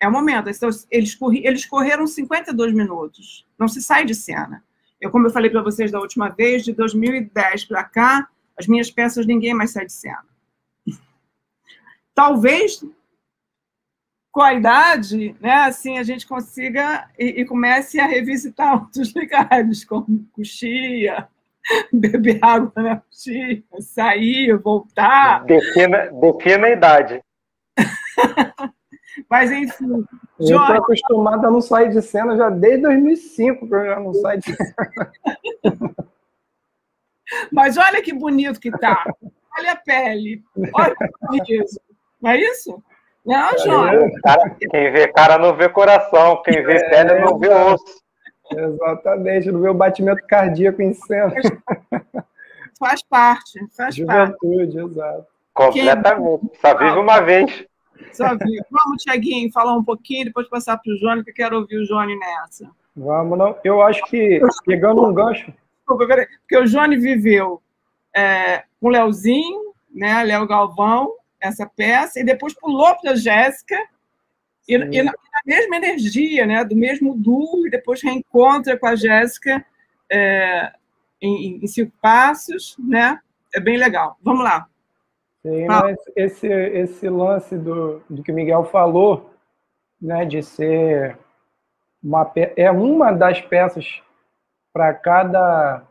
É um momento. Eles correram 52 minutos. Não se sai de cena. Como eu falei para vocês da última vez, de 2010 para cá, as minhas peças, ninguém mais sai de cena. Talvez, com a idade, né, assim, a gente consiga e comece a revisitar outros lugares, como coxia, beber água na coxia, sair, voltar. Defina a idade. Mas, enfim... Eu estou acostumado a não sair de cena já desde 2005, que eu já não saio de cena. Mas olha que bonito que tá. Olha a pele. Olha isso. Não é isso? Não, João. Quem vê cara não vê coração. Quem vê pele não vê osso. Exatamente. Não vê o batimento cardíaco em cena. Faz parte. Juventude, exato. Completamente. Só vive uma vez. Só vive. Vamos, Tiaguinho, falar um pouquinho, depois passar para o Johnny, que eu quero ouvir o Johnny nessa. Vamos, não. Eu acho que, pegando um gancho... Porque o Johnny viveu com o Leozinho, né, Léo Galvão, essa peça, e depois pulou para a Jéssica, e na mesma energia, né, do mesmo duo, e depois reencontra com a Jéssica em 5 passos, né? É bem legal. Vamos lá. Sim, mas esse lance do que o Miguel falou, né, de ser uma das peças para cada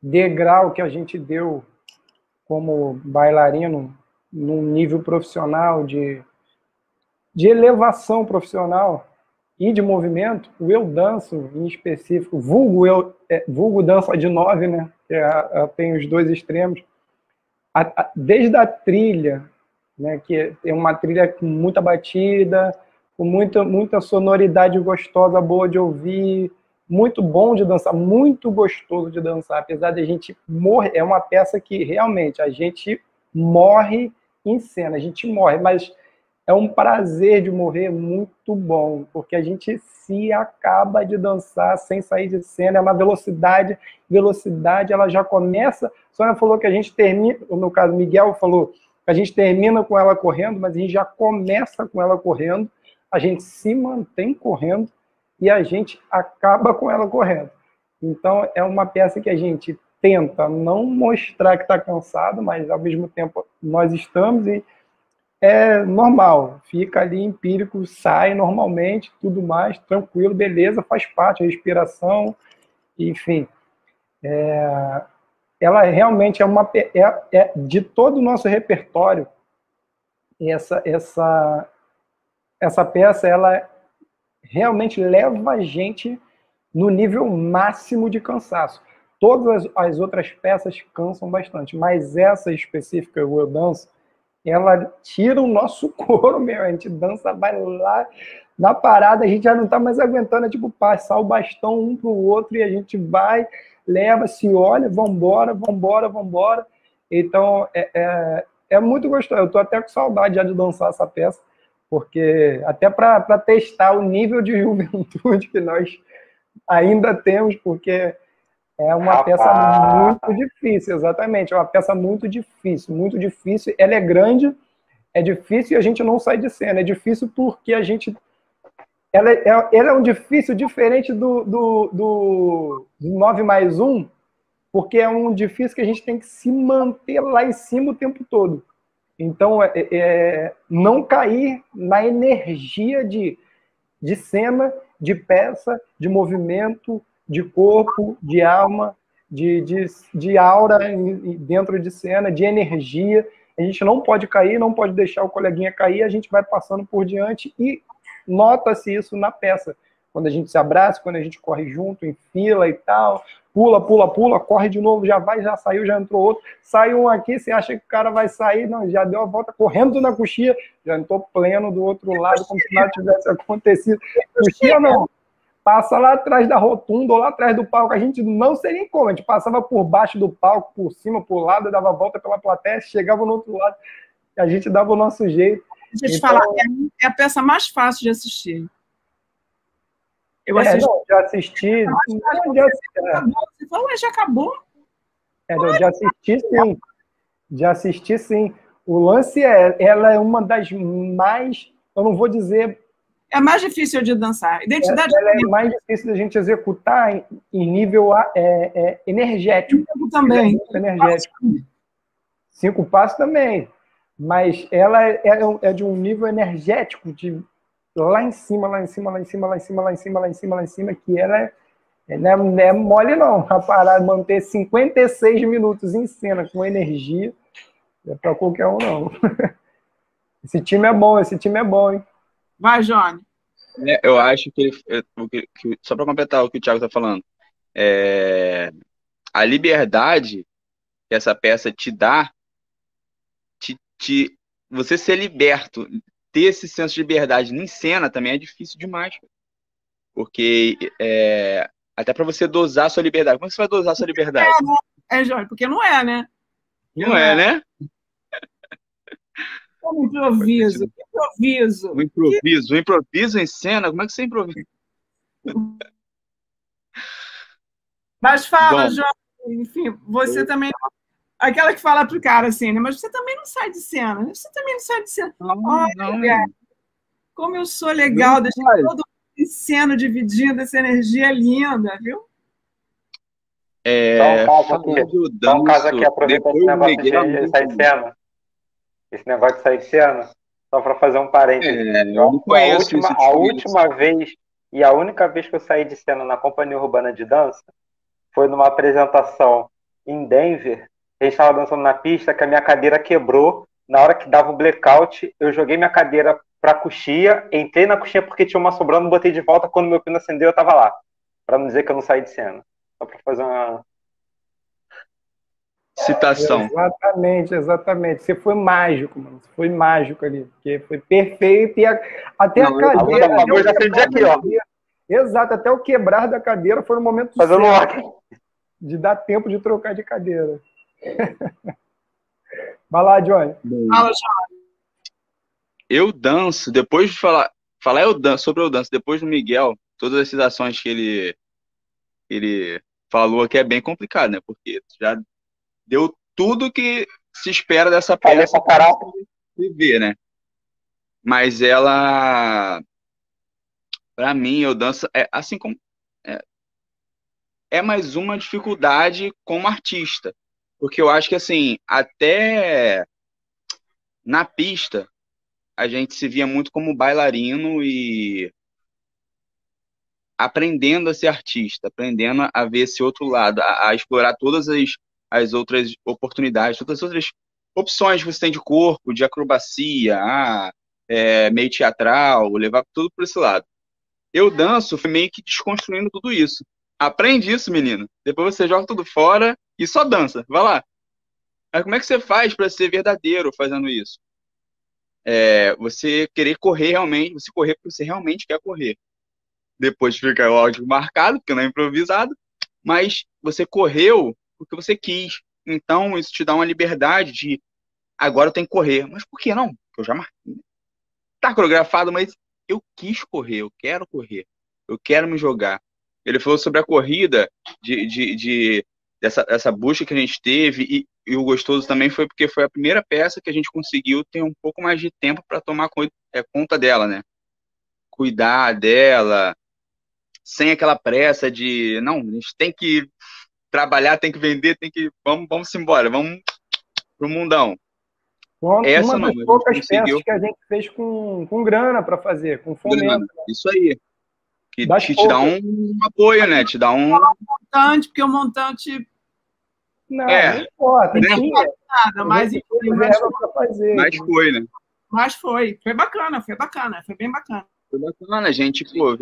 degrau que a gente deu como bailarino num nível profissional, de elevação profissional e de movimento. O Eu Danço, em específico, vulgo dança de 9, né, que tem os dois extremos, desde a trilha, né, que é uma trilha com muita batida, com muita sonoridade gostosa, boa de ouvir, muito bom de dançar, muito gostoso de dançar, apesar de a gente morrer. É uma peça que realmente a gente morre em cena, a gente morre, mas é um prazer de morrer muito bom, porque a gente se acaba de dançar sem sair de cena, é uma velocidade ela já começa. A Sônia falou que a gente termina, no caso, Miguel falou que a gente termina com ela correndo, mas a gente já começa com ela correndo, a gente se mantém correndo e a gente acaba com ela correndo. Então, é uma peça que a gente tenta não mostrar que está cansado, mas, ao mesmo tempo, nós estamos e é normal, fica ali empírico, sai normalmente, tudo mais, tranquilo, beleza, faz parte, a respiração, enfim. Ela realmente é de todo o nosso repertório, essa peça, ela realmente leva a gente no nível máximo de cansaço. Todas as outras peças cansam bastante, mas essa específica, o Eu Danço, ela tira o nosso couro, meu. A gente dança, vai lá na parada, a gente já não está mais aguentando, é tipo passar o bastão um para o outro e a gente vai, leva, se olha, vambora. Então, é muito gostoso. Eu estou até com saudade já de dançar essa peça, porque até para testar o nível de juventude que nós ainda temos, porque é uma peça muito difícil, exatamente. É uma peça muito difícil, muito difícil. Ela é grande, é difícil e a gente não sai de cena. É difícil porque a gente... Ela é um difícil diferente do 9+1, porque é um difícil que a gente tem que se manter lá em cima o tempo todo. Então, não cair na energia de cena, de peça, de movimento, de corpo, de alma, de aura dentro de cena, de energia. A gente não pode cair, não pode deixar o coleguinha cair, a gente vai passando por diante e nota-se isso na peça. Quando a gente se abraça, quando a gente corre junto, em fila e tal, pula, pula, pula, corre de novo, já vai, já saiu, já entrou outro, sai um aqui, você acha que o cara vai sair, não, já deu a volta correndo na coxia, já entrou pleno do outro lado, como se nada tivesse acontecido. Coxia não, passa lá atrás da rotunda, ou lá atrás do palco, a gente não sei nem como, a gente passava por baixo do palco, por cima, por lado, dava a volta pela plateia, chegava no outro lado, a gente dava o nosso jeito. Deixa eu te falar, é a peça mais fácil de assistir. Eu assisti. Não, já assisti. Você falou, mas já acabou? Já assisti, sim. Já assisti, sim. O lance ela é uma das mais, eu não vou dizer... É mais difícil de dançar. Identidade ela é mais difícil da gente executar em nível energético. Também. Energético. 5 passos também. Mas ela é de um nível energético, de lá em cima, lá em cima, lá em cima, lá em cima, lá em cima, lá em cima, lá em cima, que ela não é mole não, a parar, manter 56 minutos em cena com energia, não é para qualquer um não. Esse time é bom, hein? Vai, Johnny. Eu acho que, só para completar o que o Thiago está falando, a liberdade que essa peça te dá, você ser liberto, ter esse senso de liberdade em cena também é difícil demais. Porque até para você dosar a sua liberdade. Como é que você vai dosar a sua liberdade? Jorge, porque não é, né? Não é, né? Como improviso. O improviso em cena, como é que você improvisa? Mas fala, Jorge, enfim, você também... Aquela que fala pro cara assim, né? Mas você também não sai de cena. Você também não sai de cena. Olha, como eu sou legal, deixei todo mundo em cena, dividindo essa energia linda, viu? Só um caso aqui, aproveita esse negócio de sair de cena. Esse negócio de sair de cena, só para fazer um parênteses. Eu não conheço a última vez e a única vez que eu saí de cena na Companhia Urbana de Dança foi numa apresentação em Denver. A gente estava dançando na pista, que a minha cadeira quebrou. Na hora que dava o blackout, eu joguei minha cadeira para a coxia, entrei na coxia porque tinha uma sobrando, botei de volta, quando meu pino acendeu, eu estava lá. Para não dizer que eu não saí de cena. Só para fazer uma citação. Exatamente. Você foi mágico, mano. Você foi mágico ali, porque foi perfeito. E até a cadeira... Eu já aprendi aqui, ó. Exato, até o quebrar da cadeira foi no momento certo de dar tempo de trocar de cadeira. Vai lá, Johnny. Fala, Johnny. Eu danço, depois de falar sobre eu danço, depois do Miguel, todas essas ações que ele falou aqui é bem complicado, né? Porque já deu tudo que se espera dessa peça para viver, né? Mas ela, para mim, eu danço, assim como é mais uma dificuldade como artista, porque eu acho que assim, até na pista a gente se via muito como bailarino e aprendendo a ser artista, aprendendo a ver esse outro lado, a explorar todas as outras oportunidades, todas as outras opções que você tem de corpo, de acrobacia, meio teatral, levar tudo por esse lado. Eu danço, fui meio que desconstruindo tudo isso. Aprende isso, menino. Depois você joga tudo fora e só dança. Vai lá. Mas como é que você faz para ser verdadeiro fazendo isso? Você querer correr realmente, você correr porque você realmente quer correr. Depois fica o áudio marcado, porque não é improvisado, mas você correu porque você quis. Então, isso te dá uma liberdade de agora eu tenho que correr. Mas por que não? Porque eu já marquei. Tá coreografado, mas eu quis correr, eu quero correr, eu quero me jogar. Ele falou sobre a corrida, dessa busca que a gente teve, e o gostoso também foi porque foi a primeira peça que a gente conseguiu ter um pouco mais de tempo para tomar conta dela, né? Cuidar dela, sem aquela pressa de, não, a gente tem que trabalhar, tem que vender, tem que... Vamos embora, vamos pro mundão. Pronto, Essa uma não, das poucas conseguiu. peças que a gente fez com grana para fazer, com fomento. Isso aí. Que Das te dá um apoio, né? Te dá um... Montante, porque o montante... Não importa. Né? Tinha, nada, mas para fazer. Mas foi, né? Mas foi bacana, foi bem bacana. Foi bacana, a gente, pô,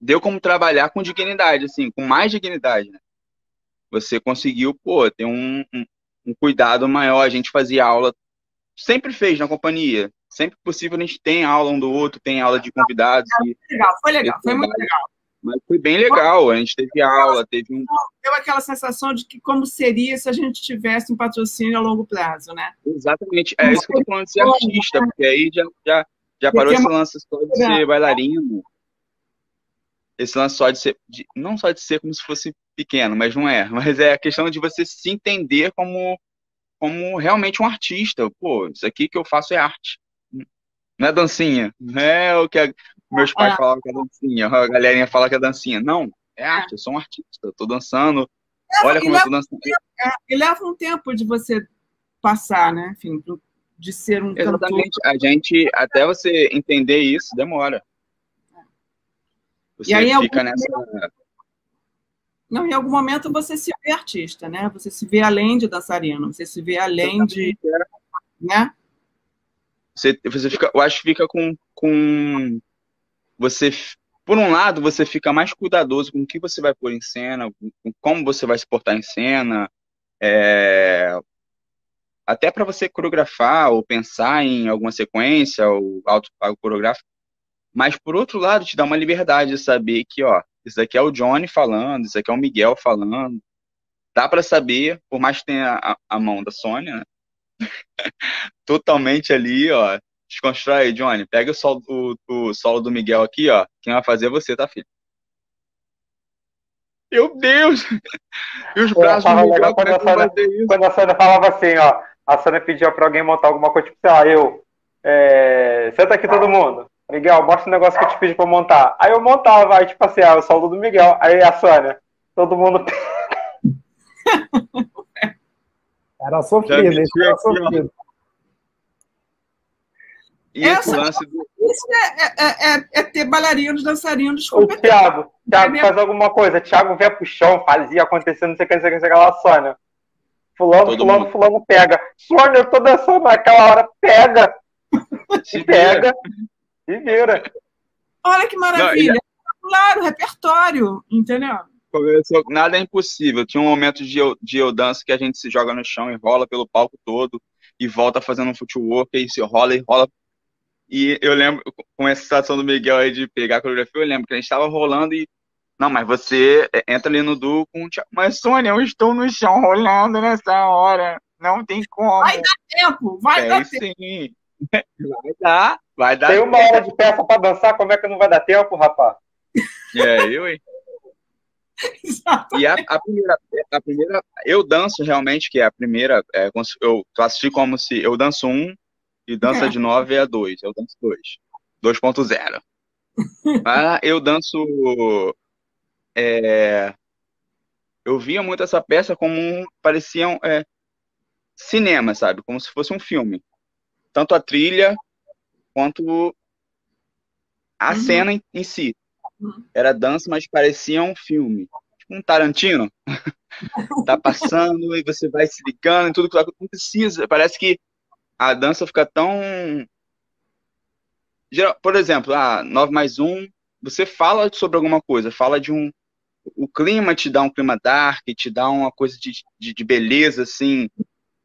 deu como trabalhar com dignidade, assim, com mais dignidade, né? Você conseguiu, pô, ter um cuidado maior, a gente fazia aula, sempre fez na companhia, sempre possível a gente tem aula um do outro, tem aula de convidados. Foi legal, foi muito legal. Mas foi bem legal, a gente teve aula, teve um... Deu aquela sensação de que como seria se a gente tivesse um patrocínio a longo prazo, né? Exatamente, é isso que eu tô falando de ser artista, porque aí já parou esse lance só de ser bailarino, esse lance só de ser, não só de ser como se fosse pequeno, mas não é, mas é a questão de você se entender como realmente um artista. Pô, isso aqui que eu faço é arte, não é dancinha, não é o que meus pais falavam que é dancinha, a galerinha fala que é dancinha. Não, é arte, eu sou um artista, eu tô dançando, olha como eu tô dançando. E leva um tempo de você passar, né? Enfim, de ser um cantor. Exatamente, a gente, até você entender isso, demora. Você e aí, fica nessa... Não, em algum momento você se vê artista, né? Você se vê além de dançarino, você se vê além de... Né? Você fica, eu acho que fica com você, por um lado, você fica mais cuidadoso com o que você vai pôr em cena, com como você vai se portar em cena, até para você coreografar ou pensar em alguma sequência ou algo coreográfico. Mas, por outro lado, te dá uma liberdade de saber que, ó, isso aqui é o Johnny falando, isso aqui é o Miguel falando. Dá para saber, por mais que tenha a mão da Sônia, né? Totalmente ali, ó. Desconstrói aí, Johnny. Pega o solo do Miguel aqui, ó. Quem vai fazer é você, tá, filho? Meu Deus! E os braços do Miguel, como é que vai ter isso? Quando a Sônia falava assim, ó. A Sônia pedia pra alguém montar alguma coisa, tipo, sei lá, senta aqui todo mundo. Miguel, mostra o negócio que eu te pedi pra montar. Aí eu montava, aí tipo assim, o solo do Miguel. Aí a Sônia, todo mundo... Era sofrido, isso era sofrido. E esse lance do... Isso é ter bailarinos, dançarinos competentes. O Thiago faz alguma coisa. Thiago vinha pro chão, fazia acontecer, não sei o que, aquela Sônia. Fulano pega. Sônia, eu tô dançando naquela hora, pega. Se pega. Se vira. Olha que maravilha. Claro, repertório, entendeu? Nada é impossível. Tinha um momento de eu danço que a gente se joga no chão e rola pelo palco todo e volta fazendo um footwork e se rola e rola. E eu lembro, com essa situação do Miguel aí de pegar a coreografia, eu lembro que a gente estava rolando e... Não, mas você entra ali no duo com o Thiago. Mas, Sônia, eu estou no chão rolando nessa hora. Não tem como. Vai dar tempo, vai dar tempo. Sim. Vai dar. Tem uma hora de peça para dançar, como é que não vai dar tempo, rapaz? Eu, hein? E a primeira, eu danço realmente, que é a primeira, eu classifico como se eu danço 1 e dança de 9 é 2. Eu danço 2.0. Eu danço. Eu via muito essa peça como parecia cinema, sabe? Como se fosse um filme. Tanto a trilha quanto a cena em si. Era dança, mas parecia um filme. Tipo um Tarantino. Tá passando e você vai se ligando em tudo que não precisa. Parece que a dança fica tão... Por exemplo, 9+1, você fala sobre alguma coisa, fala de um... O clima te dá um clima dark, te dá uma coisa de beleza, assim,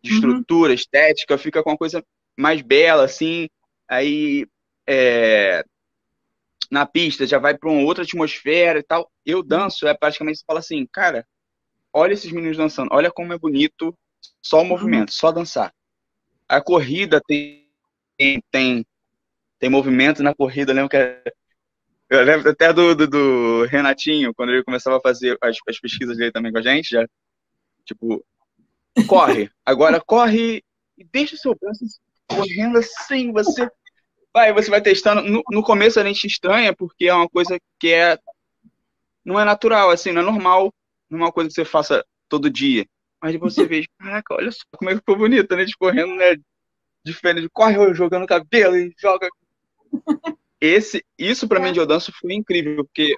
de estrutura, estética, fica com uma coisa mais bela, assim, aí na pista já vai para uma outra atmosfera e tal. Eu danço, praticamente, você fala assim, cara, olha esses meninos dançando, olha como é bonito, só o movimento, só dançar. A corrida tem movimento na corrida, eu lembro até do Renatinho, quando ele começava a fazer as pesquisas dele também com a gente, já, tipo, corre, agora corre e deixa o seu braço correndo assim, você vai testando. No começo a gente estranha, porque é uma coisa que não é natural, assim, não é normal numa coisa que você faça todo dia. Mas depois você vê, caraca, olha só como é que ficou bonito, né? Escorrendo, né? Diferente, corre jogando cabelo e joga. Isso para mim de danço foi incrível, porque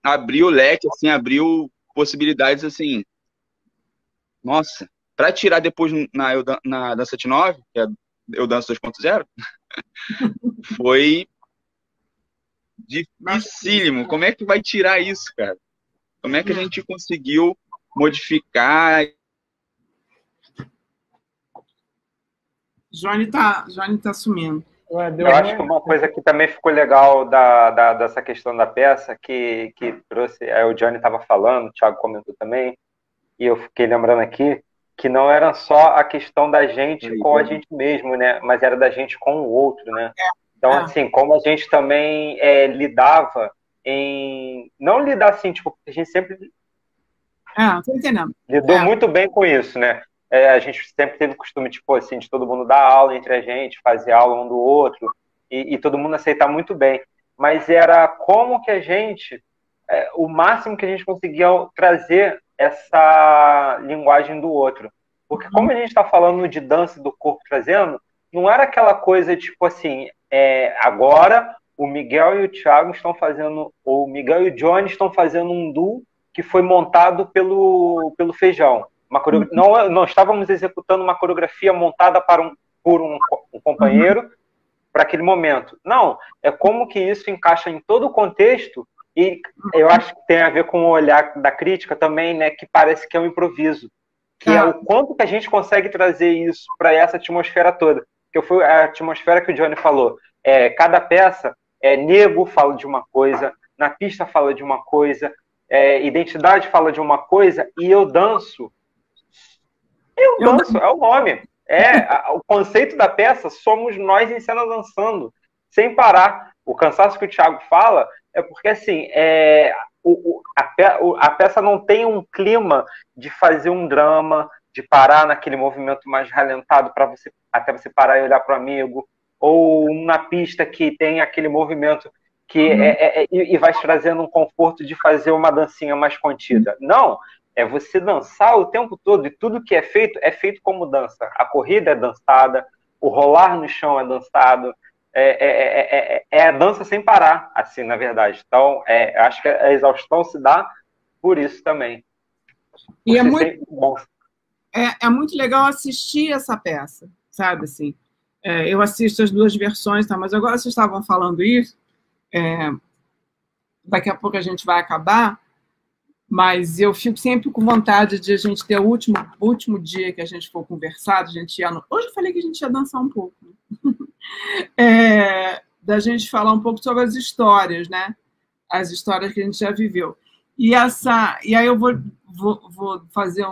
abriu o leque, assim, abriu possibilidades, assim, nossa, para tirar depois na Dança de 9, que é Eu Danço 2.0, foi dificílimo. Como é que vai tirar isso, cara? Como é que a gente conseguiu modificar? Johnny tá sumindo. Eu acho que uma coisa que também ficou legal dessa questão da peça, que trouxe, o Johnny estava falando, o Thiago comentou também, e eu fiquei lembrando aqui, que não era só a questão da gente com a gente mesmo, né? Mas era da gente com o outro, né? Então, assim, como a gente também lidava em... Não lidar assim, tipo, a gente sempre... tô entendendo. Lidou muito bem com isso, né? A gente sempre teve o costume, tipo, assim, de todo mundo dar aula entre a gente, fazer aula um do outro, e todo mundo aceitar muito bem. Mas era como que a gente... o máximo que a gente conseguia trazer essa linguagem do outro. Porque como a gente está falando de dança do corpo trazendo, não era aquela coisa, tipo assim, agora o Miguel e o Thiago estão fazendo, ou o Miguel e o Johnny estão fazendo um duo que foi montado pelo Feijão. Não estávamos executando uma coreografia montada por um companheiro para aquele momento. Não, é como que isso encaixa em todo o contexto, e eu acho que tem a ver com o olhar da crítica também, né, que parece que é um improviso, que é o quanto que a gente consegue trazer isso para essa atmosfera toda. Que foi a atmosfera que o Johnny falou. Cada peça, nego fala de uma coisa, na pista fala de uma coisa, identidade fala de uma coisa, e eu danço. É o nome. O conceito da peça somos nós em cena dançando, sem parar. O cansaço que o Thiago fala é porque, assim, a peça não tem um clima de fazer um drama, de parar naquele movimento mais ralentado até você parar e olhar para o amigo, ou na pista que tem aquele movimento que e vai te trazendo um conforto de fazer uma dancinha mais contida. Não, é você dançar o tempo todo, e tudo que é feito como dança. A corrida é dançada, o rolar no chão é dançado, a dança sem parar, assim, na verdade. Então, acho que a exaustão se dá por isso também. E é muito legal assistir essa peça, sabe, assim. Eu assisto as duas versões, tá? Mas agora vocês estavam falando isso, daqui a pouco a gente vai acabar, mas eu fico sempre com vontade de a gente ter o último dia que a gente for conversar, hoje eu falei que a gente ia dançar um pouco, da gente falar um pouco sobre as histórias, né? As histórias que a gente já viveu. E aí eu vou fazer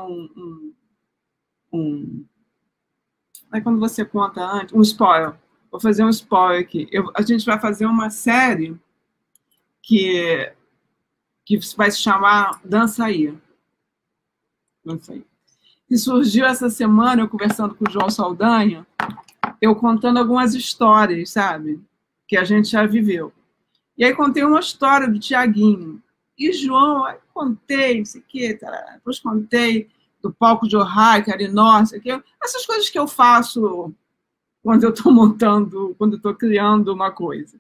quando você conta antes, um spoiler. Vou fazer um spoiler aqui. A gente vai fazer uma série que vai se chamar Dança Aí. E surgiu essa semana, eu conversando com o João Saldanha, eu contando algumas histórias, sabe? Que a gente já viveu. E aí contei uma história do Tiaguinho. E João, aí contei, não sei o quê, depois contei do palco de Ohio, Carinó, não sei o quê. Essas coisas que eu faço quando eu estou montando, quando eu estou criando uma coisa. O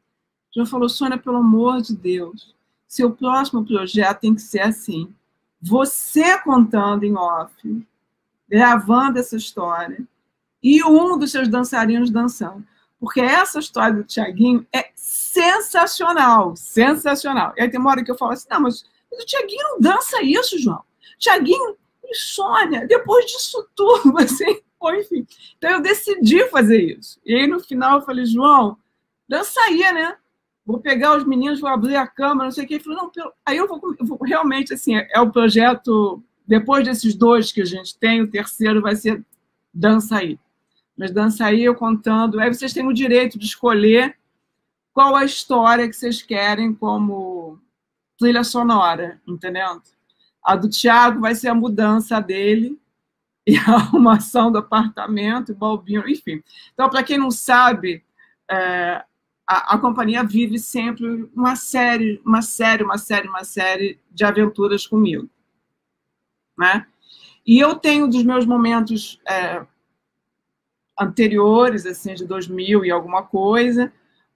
João falou, Sônia, pelo amor de Deus, seu próximo projeto tem que ser assim. Você contando em off, gravando essa história, e um dos seus dançarinos dançando. Porque essa história do Tiaguinho é sensacional, sensacional. E aí tem uma hora que eu falo assim, não, mas o Tiaguinho não dança isso, João. Tiaguinho e Sônia, depois disso tudo, assim, enfim. Então eu decidi fazer isso. E aí no final eu falei, João, dança aí, né? Vou pegar os meninos, vou abrir a câmera, não sei o que. Ele falou, não, aí eu vou realmente, assim, é o projeto, depois desses dois que a gente tem, o terceiro vai ser Dança Aí. Mas Dança Aí eu contando, aí vocês têm o direito de escolher qual a história que vocês querem como trilha sonora, entendeu? A do Thiago vai ser a mudança dele e a arrumação do apartamento, o Balbino, enfim. Então, para quem não sabe, a companhia vive sempre uma série de aventuras comigo. né? E eu tenho dos meus momentos anteriores, assim, de 2000 e alguma coisa,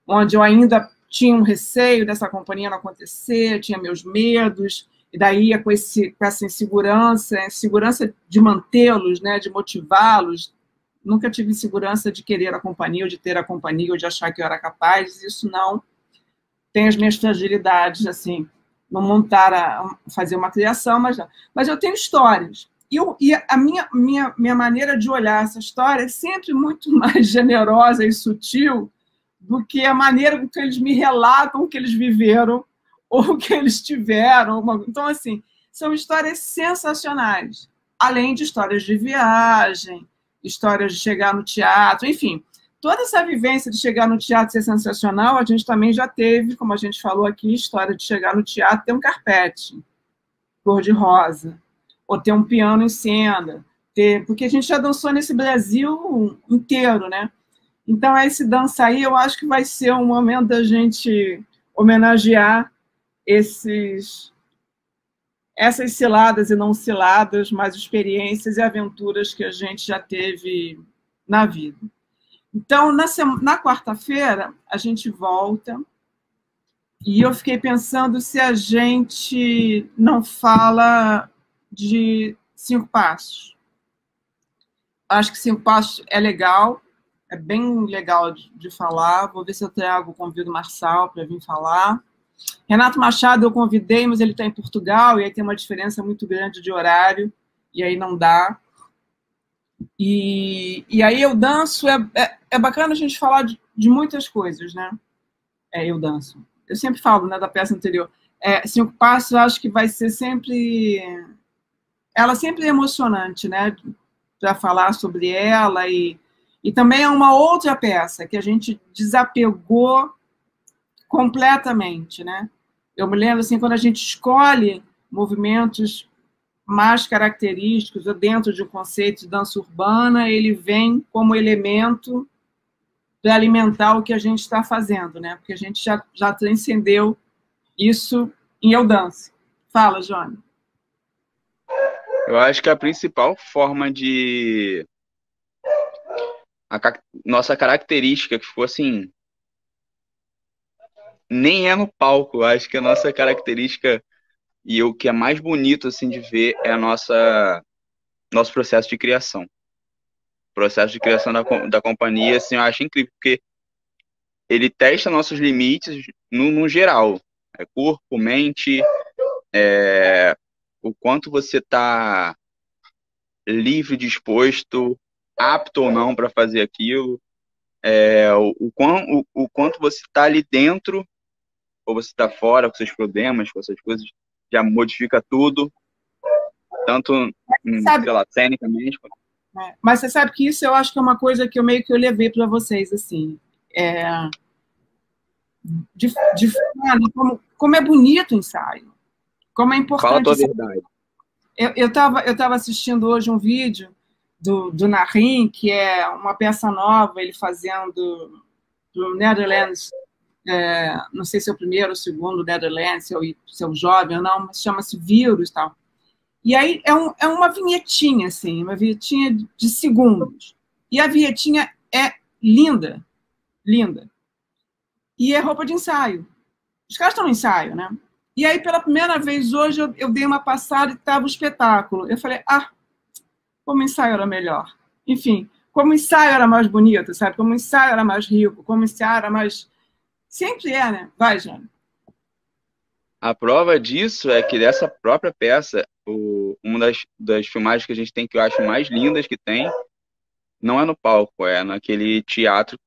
onde eu ainda tinha um receio dessa companhia não acontecer, tinha meus medos, e daí com essa insegurança de mantê-los, né, de motivá-los. Nunca tive segurança de querer a companhia, ou de ter a companhia, ou de achar que eu era capaz, isso não. Tem as minhas fragilidades, assim, não fazer uma criação, mas não. Mas eu tenho histórias. E a minha maneira de olhar essa história é sempre muito mais generosa e sutil do que a maneira com que eles me relatam o que eles viveram ou o que eles tiveram. Então, assim, são histórias sensacionais, além de histórias de viagem, histórias de chegar no teatro, enfim. Toda essa vivência de chegar no teatro ser sensacional, a gente também já teve, como a gente falou aqui, história de chegar no teatro ter um carpete cor-de-rosa, ou ter um piano em cena, porque a gente já dançou nesse Brasil inteiro, né? Então, esse Dança Aí, eu acho que vai ser um momento da gente homenagear essas ciladas e não ciladas, mas experiências e aventuras que a gente já teve na vida. Então, na quarta-feira, a gente volta, e eu fiquei pensando se a gente não fala de 5 passos. Acho que 5 passos é legal, é bem legal de falar. Vou ver se eu convido o Marçal para vir falar. Renato Machado eu convidei, mas ele está em Portugal, e aí tem uma diferença muito grande de horário, e aí não dá. E aí eu danço, é bacana a gente falar de muitas coisas, né? Eu danço. Eu sempre falo, né, da peça anterior. 5 passos, eu acho que vai ser sempre... Ela sempre é emocionante, né? Para falar sobre ela, e também é uma outra peça que a gente desapegou completamente, né? Eu me lembro, assim, quando a gente escolhe movimentos mais característicos, dentro de um conceito de dança urbana, ele vem como elemento para alimentar o que a gente está fazendo, né? Porque a gente já transcendeu isso em Eu Danço. Fala, Johnny. Eu acho que a principal forma de... nossa característica, que ficou assim... Nem é no palco. Eu acho que a nossa característica e o que é mais bonito assim de ver é nosso processo de criação. O processo de criação da companhia, assim, eu acho incrível, porque ele testa nossos limites no geral. Corpo, mente, o quanto você está livre, disposto, apto ou não para fazer aquilo, o quanto você está ali dentro, ou você está fora, com seus problemas, com essas coisas, já modifica tudo, tanto, sei lá, tecnicamente. Mas você sabe que isso eu acho que é uma coisa que eu meio que eu levei para vocês, assim, de como é bonito o ensaio, como é importante. Fala a tua verdade. Eu tava assistindo hoje um vídeo do Narim, que é uma peça nova, ele fazendo do Netherlands, não sei se é o primeiro ou o segundo Netherlands, se é o jovem ou não, mas chama-se Vírus e tal. E aí é uma vinhetinha, assim, uma vinhetinha de segundos. E a vinhetinha é linda, linda. E é roupa de ensaio. Os caras estão no ensaio, né? E aí, pela primeira vez hoje, eu dei uma passada e estava o espetáculo. Eu falei, como o ensaio era melhor. Enfim, como o ensaio era mais bonito, sabe? Como o ensaio era mais rico, como o ensaio era mais... Sempre é, né? Vai, Jane. A prova disso é que dessa própria peça, uma das filmagens que a gente tem, que eu acho mais lindas que tem, não é no palco, é naquele teatro,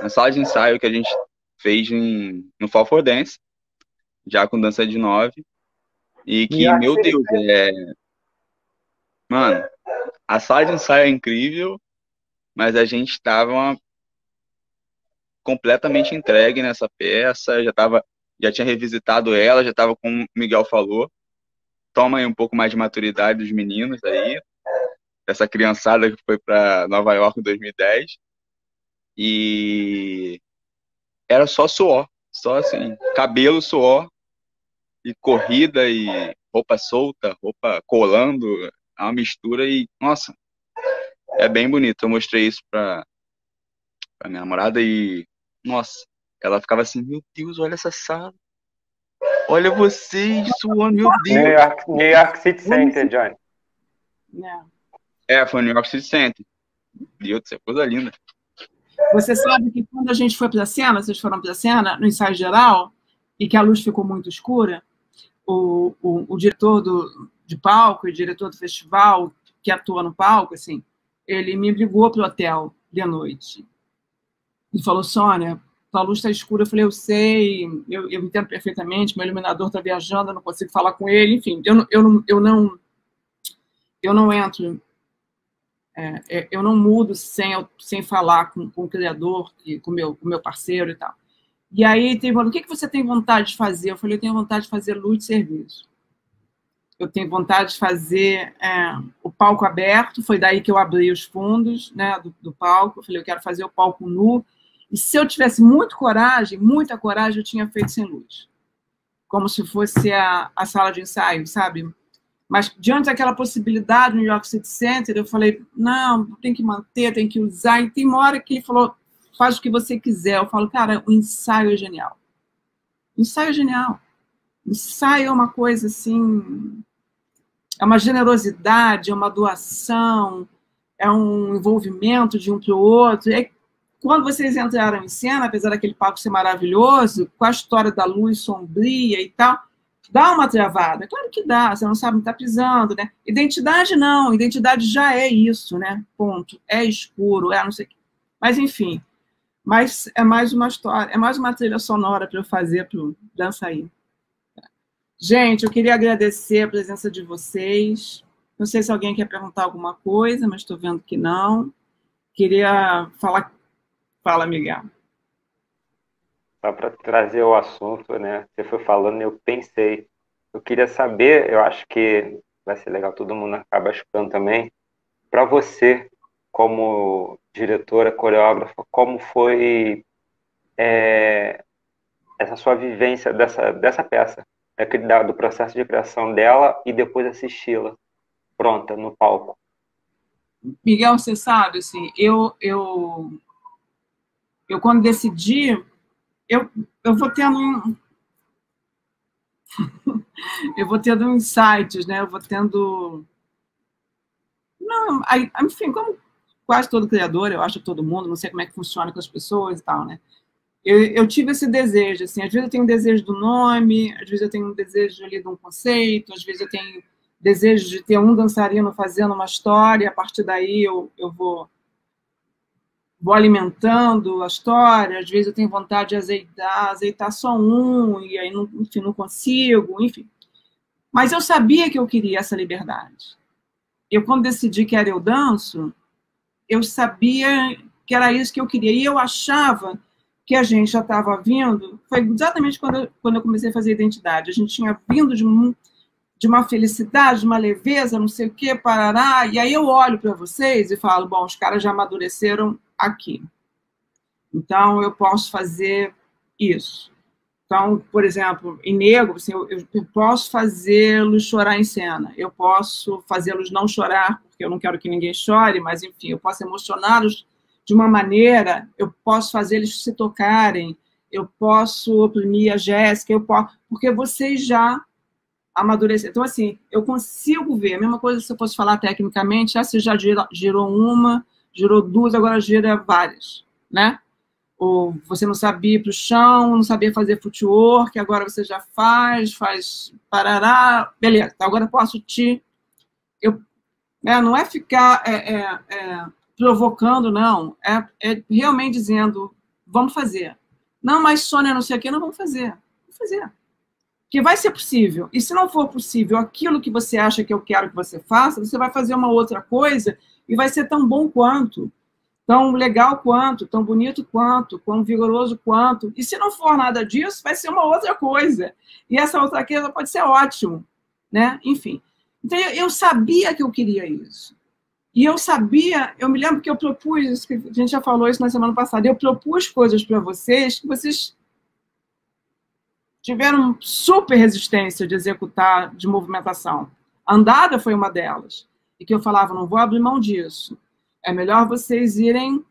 na sala de ensaio que a gente fez no Fall for Dance, já com Dança de 9, e que, meu Deus, mano, a sala de ensaio é incrível, mas a gente estava completamente entregue nessa peça, já tinha revisitado ela, já estava, como o Miguel falou, toma aí um pouco mais de maturidade dos meninos aí, essa criançada que foi para Nova York em 2010, e era só suor, só assim, cabelo, suor, e corrida, e roupa solta, roupa colando, é uma mistura e, nossa, é bem bonito. Eu mostrei isso pra minha namorada e, nossa, ela ficava assim, meu Deus, olha essa sala. Olha vocês suando, meu Deus. New York City Center, Johnny. Foi no New York City Center. Deus do céu, coisa linda. Você sabe que quando a gente foi para a cena, vocês foram para a cena, no ensaio geral, e que a luz ficou muito escura, o diretor de palco e o diretor do festival, que atua no palco, assim, ele me ligou para o hotel de noite. E falou, Sônia, a luz está escura. Eu falei, eu sei, eu entendo perfeitamente, meu iluminador está viajando, eu não consigo falar com ele, enfim, eu não entro, eu não mudo sem falar com o criador, com o meu parceiro e tal. E aí ele falou, o que você tem vontade de fazer? Eu falei, eu tenho vontade de fazer luz de serviço. Eu tenho vontade de fazer o palco aberto, foi daí que eu abri os fundos, né, do palco. Eu falei, eu quero fazer o palco nu. E se eu tivesse muita coragem, eu tinha feito sem luz. Como se fosse a sala de ensaio, sabe? Mas, diante daquela possibilidade no New York City Center, eu falei, não, tem que manter, tem que usar. E tem uma hora que ele falou, faz o que você quiser. Eu falo, cara, o ensaio é genial. O ensaio é genial. O ensaio é uma coisa, assim, é uma generosidade, é uma doação, é um envolvimento de um para o outro. E aí, quando vocês entraram em cena, apesar daquele palco ser maravilhoso, com a história da luz sombria e tal, dá uma travada. Claro que dá, você não sabe onde está pisando, né? Identidade não, identidade já é isso, né? Ponto. É escuro, não sei o quê. Mas, enfim, mas é mais uma história, é mais uma trilha sonora para eu fazer para o Dançaí. Gente, eu queria agradecer a presença de vocês. Não sei se alguém quer perguntar alguma coisa, mas estou vendo que não. Queria falar... Fala, Miguel. Só para trazer o assunto, né? Você foi falando, eu pensei. Eu queria saber, eu acho que vai ser legal, todo mundo acaba escutando também. Para você, como diretora, coreógrafa, como foi essa sua vivência dessa peça? Do processo de criação dela e depois assisti-la pronta no palco. Miguel, você sabe, assim, eu quando decidi, eu vou tendo eu vou tendo insights, né? Eu vou tendo... Não, enfim, como quase todo criador, eu acho, todo mundo, não sei como é que funciona com as pessoas e tal, né? Eu tive esse desejo, assim, às vezes eu tenho um desejo do nome, às vezes eu tenho um desejo ali de um conceito, às vezes eu tenho desejo de ter um dançarino fazendo uma história, a partir daí eu vou alimentando a história, às vezes eu tenho vontade de azeitar só um, e aí, enfim, não consigo, enfim. Mas eu sabia que eu queria essa liberdade. Eu, quando decidi que era Eu Danço, eu sabia que era isso que eu queria, e eu achava que a gente já estava vindo, foi exatamente quando eu comecei a fazer identidade, a gente tinha vindo de uma felicidade, de uma leveza, não sei o quê, parará, e aí eu olho para vocês e falo, bom, os caras já amadureceram aqui. Então, eu posso fazer isso. Então, por exemplo, em Negro, assim, eu posso fazê-los chorar em cena, eu posso fazê-los não chorar, porque eu não quero que ninguém chore, mas, enfim, eu posso emocioná-los de uma maneira, eu posso fazer eles se tocarem, eu posso oprimir a Jéssica, porque vocês já amadureceram. Então, assim, eu consigo ver, a mesma coisa se eu fosse falar tecnicamente, você já girou uma, girou duas, agora gira várias, né? Ou você não sabia ir para o chão, não sabia fazer footwork, agora você já faz parará, beleza, então agora eu posso não é ficar provocando, não, é realmente dizendo, vamos fazer. Não, mas Sônia, não sei o quê, não vamos fazer. Porque vai ser possível. E se não for possível aquilo que você acha que eu quero que você faça, você vai fazer uma outra coisa e vai ser tão bom quanto, tão legal quanto, tão bonito quanto, tão vigoroso quanto. E se não for nada disso, vai ser uma outra coisa. E essa outra coisa pode ser ótimo, né? Enfim. Então, eu sabia que eu queria isso. E eu me lembro que eu propus, a gente já falou isso na semana passada, eu propus coisas para vocês que vocês tiveram super resistência de executar de movimentação. A andada foi uma delas. E que eu falava, não vou abrir mão disso. É melhor vocês irem,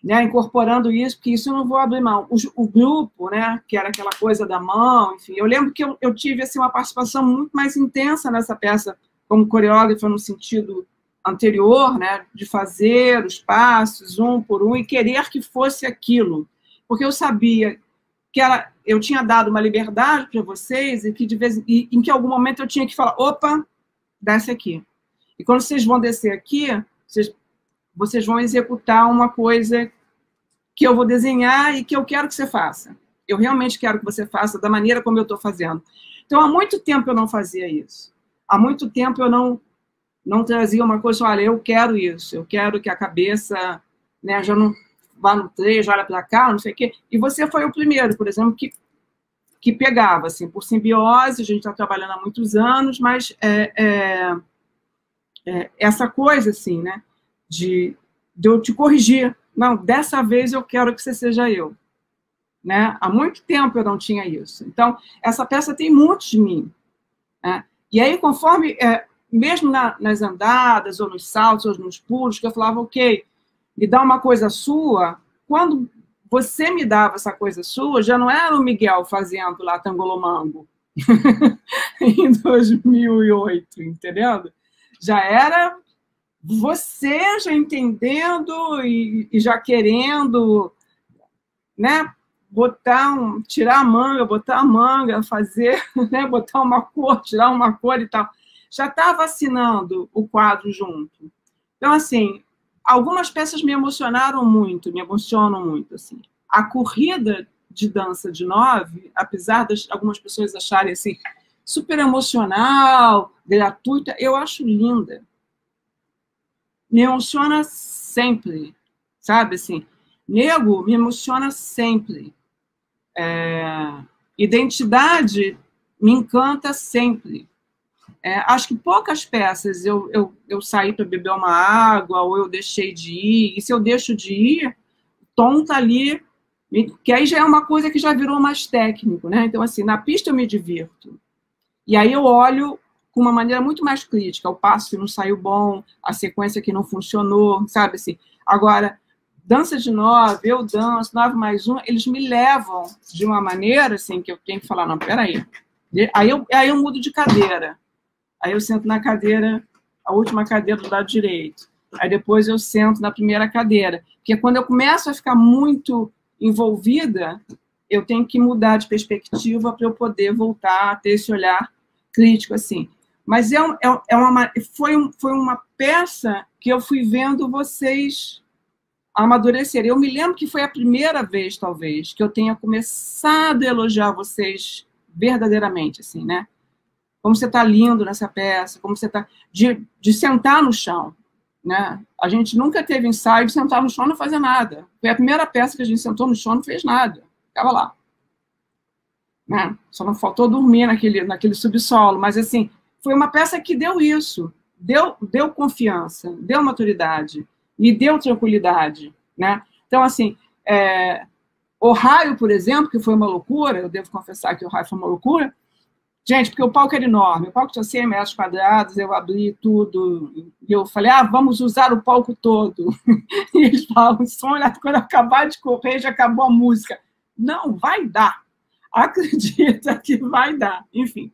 né, incorporando isso, porque isso eu não vou abrir mão. O grupo, né, que era aquela coisa da mão, enfim, eu lembro que eu tive assim, uma participação muito mais intensa nessa peça, como coreógrafa, no sentido anterior, né, de fazer os passos, um por um, e querer que fosse aquilo. Porque eu sabia que eu tinha dado uma liberdade para vocês e que em que algum momento eu tinha que falar, opa, desce aqui. E quando vocês vão descer aqui, vocês vão executar uma coisa que eu vou desenhar e que eu quero que você faça. Eu realmente quero que você faça da maneira como eu estou fazendo. Então, há muito tempo eu não fazia isso. Há muito tempo eu não trazia uma coisa, olha, eu quero isso, eu quero que a cabeça, né, já não vá no trecho, olha para cá, não sei o quê. E você foi o primeiro, por exemplo, que pegava, assim, por simbiose, a gente está trabalhando há muitos anos, mas essa coisa, assim, né, de eu te corrigir. Não, dessa vez eu quero que você seja eu. Né? Há muito tempo eu não tinha isso. Então, essa peça tem muito de mim. Né? E aí, conforme, mesmo nas andadas, ou nos saltos, ou nos pulos, que eu falava, ok, me dá uma coisa sua, quando você me dava essa coisa sua, já não era o Miguel fazendo lá Tangolomango, em 2008, entendendo? Já era você já entendendo e já querendo, né, tirar a manga, botar a manga, fazer, né, botar uma cor, tirar uma cor e tal. Já estava assinando o quadro junto. Então, assim, algumas peças me emocionaram muito, me emocionam muito, assim. A corrida de dança de 9, apesar de algumas pessoas acharem, assim, super emocional, gratuita, eu acho linda. Me emociona sempre, sabe, assim, nego me emociona sempre. Identidade me encanta sempre. Acho que poucas peças eu saí para beber uma água, ou eu deixei de ir, e se eu deixo de ir, o tom tá ali, que aí já é uma coisa que já virou mais técnico, né? Então, assim, na pista eu me divirto. E aí eu olho com uma maneira muito mais crítica, o passo que não saiu bom, a sequência que não funcionou, sabe assim? Agora, dança de 9, eu danço, 9 mais 1, eles me levam de uma maneira, assim, que eu tenho que falar, não, peraí. Aí eu mudo de cadeira. Aí eu sento na cadeira, a última cadeira do lado direito. Aí depois eu sento na primeira cadeira. Porque quando eu começo a ficar muito envolvida, eu tenho que mudar de perspectiva para eu poder voltar a ter esse olhar crítico, assim. Mas foi uma peça que eu fui vendo vocês amadurecerem. Eu me lembro que foi a primeira vez, talvez, que eu tenha começado a elogiar vocês verdadeiramente, assim, né? Como você está lindo nessa peça, como você está... De sentar no chão, né? A gente nunca teve ensaio de sentar no chão e não fazer nada. Foi a primeira peça que a gente sentou no chão e não fez nada. Ficava lá. Né? Só não faltou dormir naquele subsolo, mas, assim, foi uma peça que deu isso, deu confiança, deu maturidade, me deu tranquilidade, né? Então, assim, o raio, por exemplo, que foi uma loucura, eu devo confessar que o raio foi uma loucura, gente, porque o palco era enorme, o palco tinha 100 metros quadrados, eu abri tudo, e eu falei, vamos usar o palco todo. E eles falavam, olha, quando eu acabar de correr, já acabou a música. Não, vai dar. Acredita que vai dar. Enfim.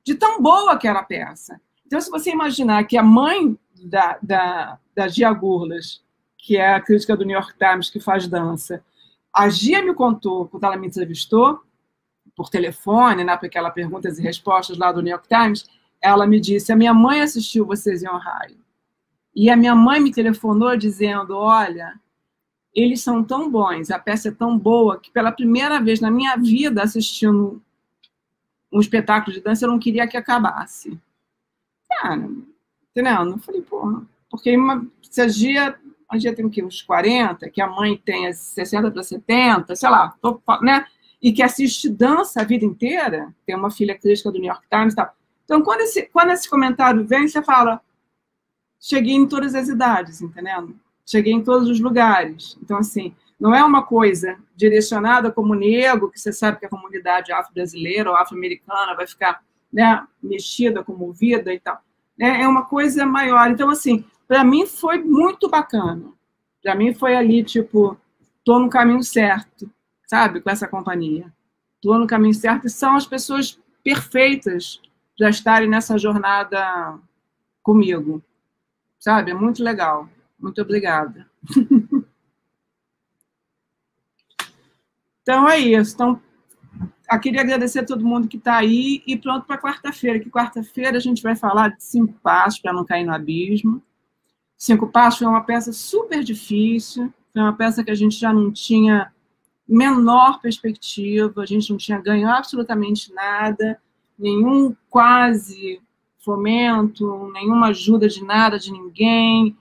De tão boa que era a peça. Então, se você imaginar que a mãe da Gia Gurlas, que é a crítica do New York Times, que faz dança, a Gia me contou, quando ela me entrevistou, por telefone, né, para aquela perguntas e respostas lá do New York Times, ela me disse, a minha mãe assistiu Vocês em Ohio. E a minha mãe me telefonou dizendo, olha, eles são tão bons, a peça é tão boa, que pela primeira vez na minha vida, assistindo um espetáculo de dança, eu não queria que acabasse. Cara, entendeu? Eu falei, porra, porque se a Gia tem o quê? Uns 40, que a mãe tem 60 para 70, sei lá, né? E que assiste dança a vida inteira, tem uma filha crítica do New York Times e tal. Então, quando esse comentário vem, você fala, cheguei em todas as idades, entendendo? Cheguei em todos os lugares. Então, assim, Não é uma coisa direcionada como negro, que você sabe que a comunidade afro-brasileira ou afro-americana vai ficar, né, mexida, comovida e tal. É uma coisa maior. Então, assim, para mim foi muito bacana. Para mim foi ali, tipo, estou no caminho certo, sabe, com essa companhia. Estou no caminho certo e são as pessoas perfeitas para estarem nessa jornada comigo, sabe? É muito legal. Muito obrigada. Então, é isso. Então, eu queria agradecer a todo mundo que está aí e pronto para quarta-feira, que quarta-feira a gente vai falar de 5 passos para não cair no abismo. 5 passos foi uma peça super difícil, foi uma peça que a gente já não tinha menor perspectiva, a gente não tinha ganho absolutamente nada, nenhum quase fomento, nenhuma ajuda de nada, de ninguém,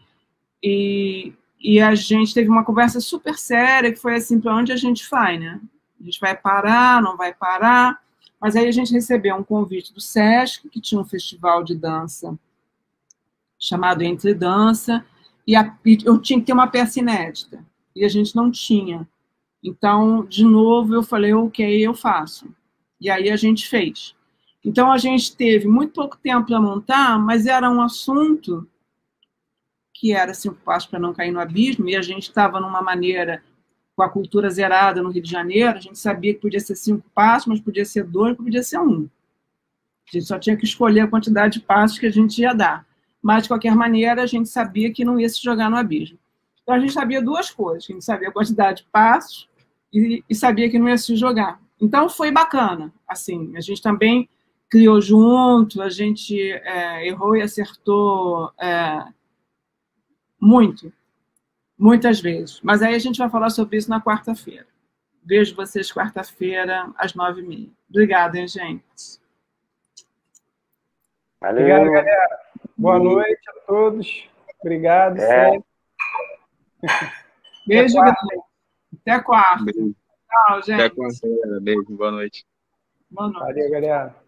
e a gente teve uma conversa super séria, que foi assim, para onde a gente vai, né? A gente vai parar, não vai parar, mas aí a gente recebeu um convite do SESC, que tinha um festival de dança chamado Entre Dança, e eu tinha que ter uma peça inédita, e a gente não tinha. Então, de novo, eu falei, ok, eu faço. E aí a gente fez. Então, a gente teve muito pouco tempo para montar, mas era um assunto que era 5 passos para não cair no abismo, e a gente estava numa maneira, com a cultura zerada no Rio de Janeiro, a gente sabia que podia ser 5 passos, mas podia ser 2, podia ser 1. A gente só tinha que escolher a quantidade de passos que a gente ia dar. Mas, de qualquer maneira, a gente sabia que não ia se jogar no abismo. Então, a gente sabia 2 coisas. A gente sabia a quantidade de passos e sabia que não ia se jogar. Então, foi bacana. Assim, a gente também criou junto, a gente errou e acertou muitas vezes. Mas aí a gente vai falar sobre isso na quarta-feira. Vejo vocês quarta-feira, às 9h30. Obrigada, hein, gente? Valeu. Obrigado, galera. Boa noite a todos. Obrigado. Beijo, até quarta. Beijo. Tchau, gente. Até quarta-feira. Beijo, boa noite. Boa noite. Valeu, galera.